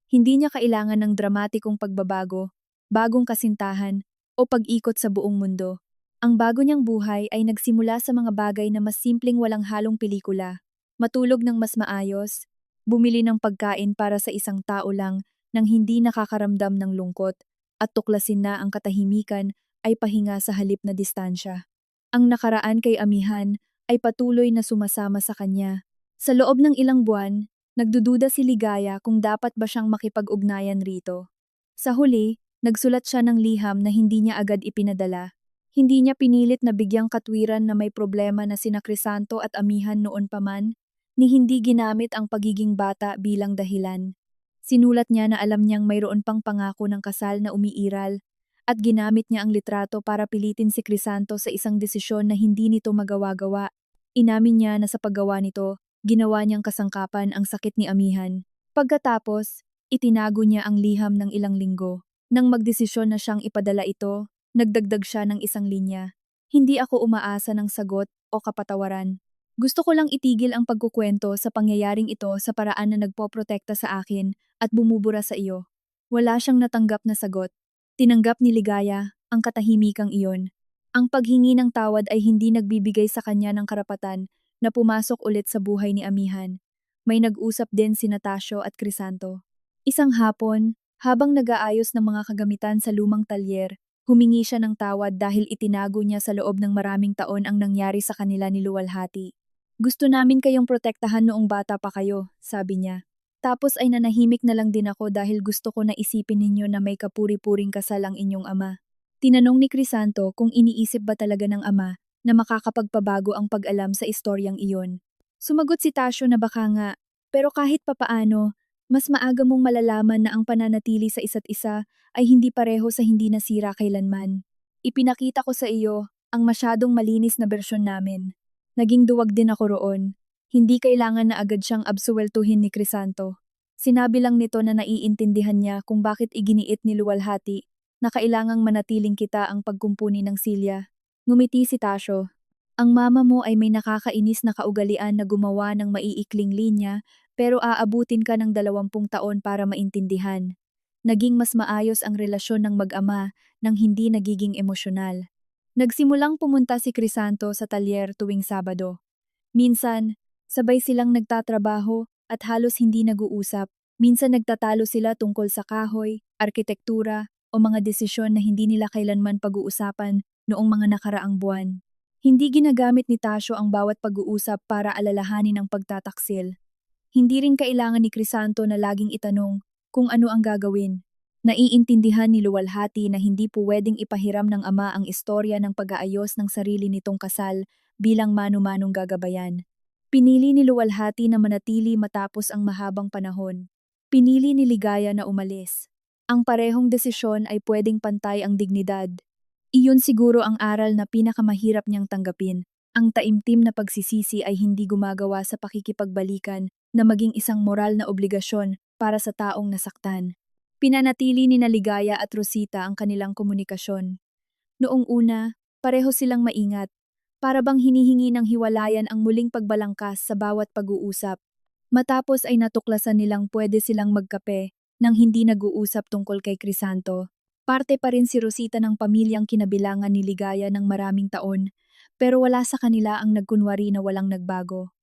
Hindi niya kailangan ng dramatikong pagbabago, bagong kasintahan, o pag-ikot sa buong mundo. Ang bago niyang buhay ay nagsimula sa mga bagay na mas simpleng walang halong pelikula. Matulog ng mas maayos, bumili ng pagkain para sa isang tao lang nang hindi nakakaramdam ng lungkot, at tuklasin na ang katahimikan ay pahinga sa halip na distansya. Ang nakaraan kay Amihan ay patuloy na sumasama sa kanya. Sa loob ng ilang buwan, nagdududa si Ligaya kung dapat ba siyang makipag-ugnayan rito. Sa huli, nagsulat siya ng liham na hindi niya agad ipinadala. Hindi niya pinilit na bigyang katwiran na may problema na sina Crisanto at Amihan noon pa man, ni hindi ginamit ang pagiging bata bilang dahilan. Sinulat niya na alam niyang mayroon pang pangako ng kasal na umiiral, at ginamit niya ang litrato para pilitin si Crisanto sa isang desisyon na hindi nito magawa-gawa. Inamin niya na sa paggawa nito, ginawa niyang kasangkapan ang sakit ni Amihan. Pagkatapos, itinago niya ang liham ng ilang linggo. Nang magdesisyon na siyang ipadala ito, nagdagdag siya ng isang linya. Hindi ako umaasa ng sagot o kapatawaran. Gusto ko lang itigil ang pagkukwento sa pangyayaring ito sa paraan na nagpoprotekta sa akin at bumubura sa iyo. Wala siyang natanggap na sagot. Tinanggap ni Ligaya ang katahimikang iyon. Ang paghingi ng tawad ay hindi nagbibigay sa kanya ng karapatan na pumasok ulit sa buhay ni Amihan. May nag-usap din si Natasio at Crisanto. Isang hapon, habang nag-aayos ng mga kagamitan sa lumang talyer, humingi siya ng tawad dahil itinago niya sa loob ng maraming taon ang nangyari sa kanila ni Luwalhati. Gusto namin kayong protektahan noong bata pa kayo, sabi niya. Tapos ay nanahimik na lang din ako dahil gusto ko na isipin ninyo na may kapuri-puring kasal ang inyong ama. Tinanong ni Crisanto kung iniisip ba talaga ng ama na makakapagpabago ang pag-alam sa istoryang iyon. Sumagot si Tasio na baka nga, pero kahit papaano, mas maaga mong malalaman na ang pananatili sa isa't isa ay hindi pareho sa hindi nasira kailanman. Ipinakita ko sa iyo ang masyadong malinis na bersyon namin. Naging duwag din ako roon. Hindi kailangan na agad siyang absuweltuhin ni Crisanto. Sinabi lang nito na naiintindihan niya kung bakit iginiit ni Luwalhati na kailangang manatiling kita ang pagkumpuni ng silya. Ngumiti si Tasio. Ang mama mo ay may nakakainis na kaugalian na gumawa ng maiikling linya, pero aabutin ka ng 20 taon para maintindihan. Naging mas maayos ang relasyon ng mag-ama nang hindi nagiging emosyonal. Nagsimulang pumunta si Crisanto sa talyer tuwing Sabado. Minsan, sabay silang nagtatrabaho at halos hindi nag-uusap. Minsan nagtatalo sila tungkol sa kahoy, arkitektura, o mga desisyon na hindi nila kailanman pag-uusapan noong mga nakaraang buwan. Hindi ginagamit ni Tasio ang bawat pag-uusap para alalahanin ang pagtataksil. Hindi rin kailangan ni Crisanto na laging itanong kung ano ang gagawin. Naiintindihan ni Luwalhati na hindi pwedeng ipahiram ng ama ang istorya ng pag-aayos ng sarili nitong kasal bilang mano-manong gagabayan. Pinili ni Luwalhati na manatili matapos ang mahabang panahon. Pinili ni Ligaya na umalis. Ang parehong desisyon ay pwedeng pantay ang dignidad. Iyon siguro ang aral na pinakamahirap niyang tanggapin. Ang taimtim na pagsisisi ay hindi gumagawa sa pakikipagbalikan na maging isang moral na obligasyon para sa taong nasaktan. Pinanatili ni Ligaya at Rosita ang kanilang komunikasyon. Noong una, pareho silang maingat. Para bang hinihingi ng hiwalayan ang muling pagbalangkas sa bawat pag-uusap. Matapos ay natuklasan nilang pwede silang magkape nang hindi nag-uusap tungkol kay Crisanto. Parte pa rin si Rosita ng pamilyang kinabilangan ni Ligaya ng maraming taon, pero wala sa kanila ang nagkunwari na walang nagbago.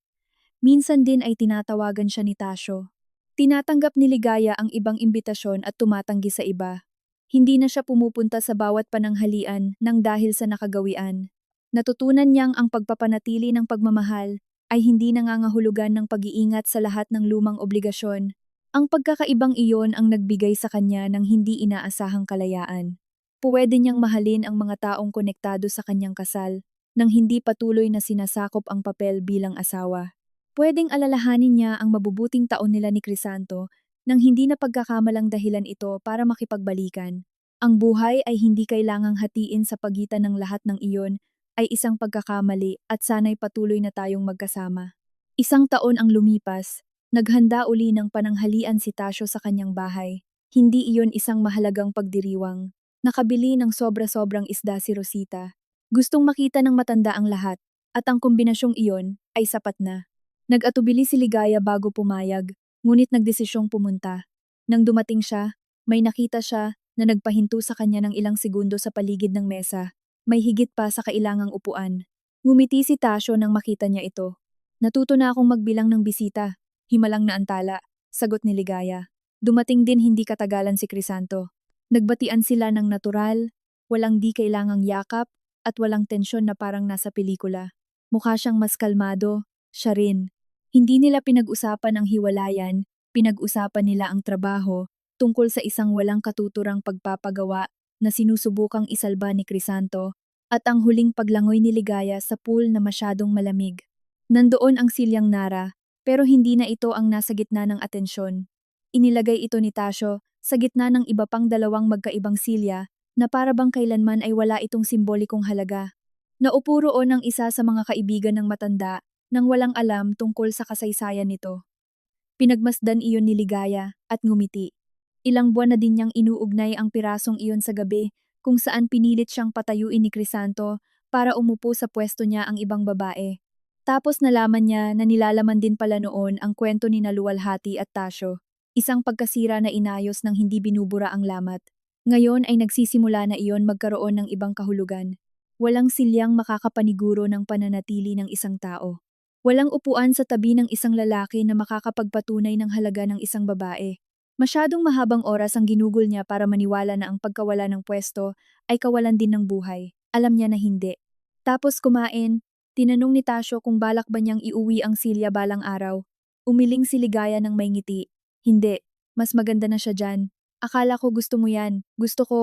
Minsan din ay tinatawagan siya ni Tasio. Tinatanggap ni Ligaya ang ibang imbitasyon at tumatanggi sa iba. Hindi na siya pumupunta sa bawat pananghalian nang dahil sa nakagawian. Natutunan niyang ang pagpapanatili ng pagmamahal ay hindi nangangahulugan ng pag-iingat sa lahat ng lumang obligasyon. Ang pagkakaibang iyon ang nagbigay sa kanya ng hindi inaasahang kalayaan. Puwede niyang mahalin ang mga taong konektado sa kanyang kasal nang hindi patuloy na sinasakop ang papel bilang asawa. Pwedeng alalahanin niya ang mabubuting taon nila ni Crisanto nang hindi na pagkakamalang dahilan ito para makipagbalikan. Ang buhay ay hindi kailangang hatiin sa pagitan ng lahat ng iyon ay isang pagkakamali at sana'y patuloy na tayong magkasama. Isang taon ang lumipas. Naghanda uli ng pananghalian si Tasio sa kanyang bahay. Hindi iyon isang mahalagang pagdiriwang. Nakabili ng sobra-sobrang isda si Rosita. Gustong makita ng matanda ang lahat, at ang kombinasyong iyon ay sapat na. Nag-atubili si Ligaya bago pumayag, ngunit nagdesisyong pumunta. Nang dumating siya, may nakita siya na nagpahinto sa kanya ng ilang segundo sa paligid ng mesa. May higit pa sa kailangang upuan. Ngumiti si Tasio nang makita niya ito. Natuto na akong magbilang ng bisita. Himalang na antala, sagot ni Ligaya. Dumating din hindi katagalan si Crisanto. Nagbatian sila ng natural, walang di kailangang yakap, at walang tensyon na parang nasa pelikula. Mukha siyang mas kalmado, siya rin. Hindi nila pinag-usapan ang hiwalayan, pinag-usapan nila ang trabaho, tungkol sa isang walang katuturang pagpapagawa na sinusubukang isalba ni Crisanto, at ang huling paglangoy ni Ligaya sa pool na masyadong malamig. Nandoon ang silyang Nara, pero hindi na ito ang nasa gitna ng atensyon. Inilagay ito ni Tasyo sa gitna ng iba pang dalawang magkaibang silya na para bang kailanman ay wala itong simbolikong halaga. Naupo roon ang isa sa mga kaibigan ng matanda nang walang alam tungkol sa kasaysayan nito. Pinagmasdan iyon ni Ligaya at ngumiti. Ilang buwan na din niyang inuugnay ang pirasong iyon sa gabi kung saan pinilit siyang patayuin ni Crisanto para umupo sa pwesto niya ang ibang babae. Tapos nalaman niya na nilalaman din pala noon ang kwento ni Naluwalhati at Tasyo, isang pagkasira na inayos ng hindi binubura ang lamat. Ngayon ay nagsisimula na iyon magkaroon ng ibang kahulugan. Walang silyang makakapaniguro ng pananatili ng isang tao. Walang upuan sa tabi ng isang lalaki na makakapagpatunay ng halaga ng isang babae. Masyadong mahabang oras ang ginugol niya para maniwala na ang pagkawala ng pwesto ay kawalan din ng buhay. Alam niya na hindi. Tapos kumain, tinanong ni Tasyo kung balak ba niyang iuwi ang silya balang araw. Umiling si Ligaya ng may ngiti. Hindi, mas maganda na siya dyan. Akala ko gusto mo yan, gusto ko,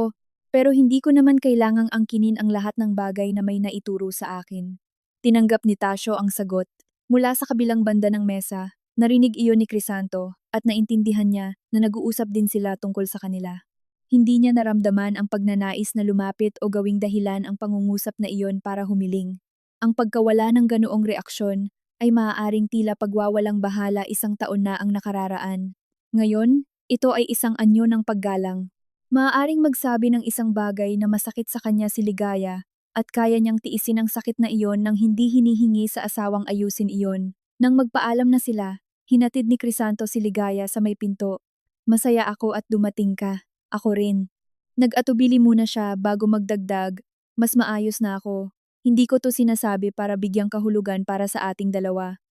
pero hindi ko naman kailangang angkinin ang lahat ng bagay na may naituro sa akin. Tinanggap ni Tasyo ang sagot. Mula sa kabilang banda ng mesa, narinig iyon ni Crisanto at naintindihan niya na nag-uusap din sila tungkol sa kanila. Hindi niya naramdaman ang pagnanais na lumapit o gawing dahilan ang pangungusap na iyon para humiling. Ang pagkawala ng ganoong reaksyon ay maaaring tila pagwawalang bahala 1 taon na ang nakararaan. Ngayon, ito ay isang anyo ng paggalang. Maaaring magsabi ng isang bagay na masakit sa kanya si Ligaya at kaya niyang tiisin ang sakit na iyon nang hindi hinihingi sa asawang ayusin iyon. Nang magpaalam na sila, hinatid ni Crisanto si Ligaya sa may pinto. Masaya ako at dumating ka. Ako rin. Nag-atubili muna siya bago magdagdag, mas maayos na ako. Hindi ko to sinasabi para bigyang kahulugan para sa ating dalawa.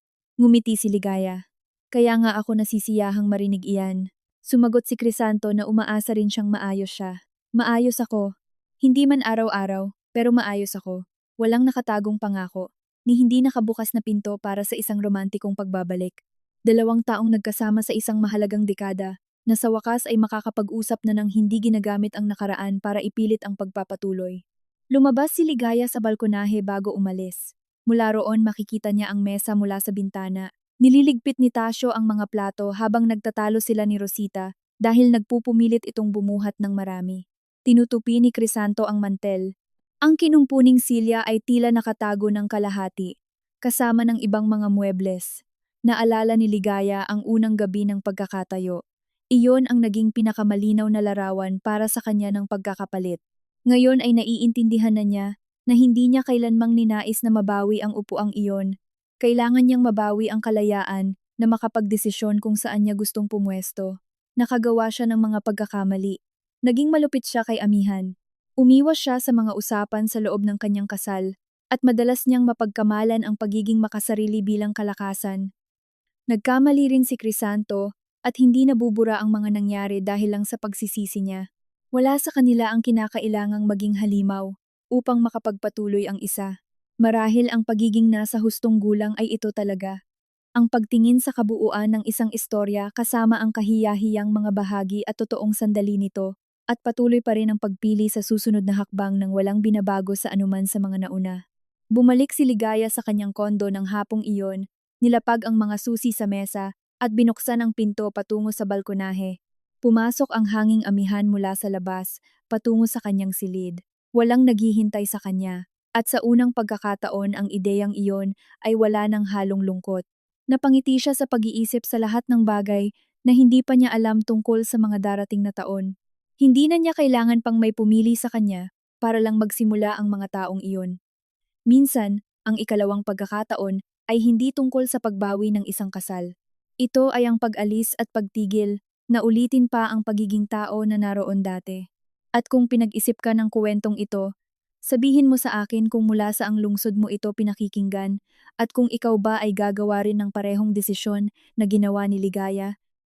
Ngumiti si Ligaya. Kaya nga ako nasisiyahang marinig iyan. Sumagot si Crisanto na umaasa rin siyang maayos siya. Maayos ako. Hindi man araw-araw, pero maayos ako. Walang nakatagong pangako, ni hindi nakabukas na pinto para sa isang romantikong pagbabalik. 2 taong nagkasama sa isang mahalagang dekada, na sa wakas ay makakapag-usap na ng hindi ginagamit ang nakaraan para ipilit ang pagpapatuloy. Lumabas si Ligaya sa balkonahe bago umalis. Mula roon makikita niya ang mesa mula sa bintana. Nililigpit ni Tasyo ang mga plato habang nagtatalo sila ni Rosita dahil nagpupumilit itong bumuhat ng marami. Tinutupi ni Crisanto ang mantel. Ang kinumpuning silya ay tila nakatago ng kalahati, kasama ng ibang mga muebles. Naalala ni Ligaya ang unang gabi ng pagkakatayo. Iyon ang naging pinakamalinaw na larawan para sa kanya ng pagkakapalit. Ngayon ay naiintindihan na niya na hindi niya kailanmang ninais na mabawi ang upuang iyon. Kailangan niyang mabawi ang kalayaan na makapagdesisyon kung saan niya gustong pumwesto. Nakagawa siya ng mga pagkakamali. Naging malupit siya kay amihan. Umiwas siya sa mga usapan sa loob ng kanyang kasal at madalas niyang mapagkamalan ang pagiging makasarili bilang kalakasan. Nagkamali rin si Crisanto at hindi nabubura ang mga nangyari dahil lang sa pagsisisi niya. Wala sa kanila ang kinakailangang maging halimaw upang makapagpatuloy ang isa. Marahil ang pagiging nasa hustong gulang ay ito talaga. Ang pagtingin sa kabuuan ng isang istorya kasama ang kahiyahiyang mga bahagi at totoong sandali nito, at patuloy pa rin ang pagpili sa susunod na hakbang ng walang binabago sa anuman sa mga nauna. Bumalik si Ligaya sa kanyang kondo ng hapong iyon, nilapag ang mga susi sa mesa at binuksan ang pinto patungo sa balkonahe. Pumasok ang hanging amihan mula sa labas, patungo sa kanyang silid. Walang naghihintay sa kanya, at sa unang pagkakataon ang ideyang iyon ay wala ng halong lungkot. Napangiti siya sa pag-iisip sa lahat ng bagay na hindi pa niya alam tungkol sa mga darating na taon. Hindi na niya kailangan pang may pumili sa kanya para lang magsimula ang mga taong iyon. Minsan, ang ikalawang pagkakataon ay hindi tungkol sa pagbawi ng isang kasal. Ito ay ang pag-alis at pagtigil na ulitin pa ang pagiging tao na naroon dati. At kung pinag-isip ka ng kuwentong ito, Sabihin mo sa akin kung mula sa ang lungsod mo ito pinakikinggan at kung ikaw ba ay gagawa rin ng parehong desisyon na ginawa ni Ligaya.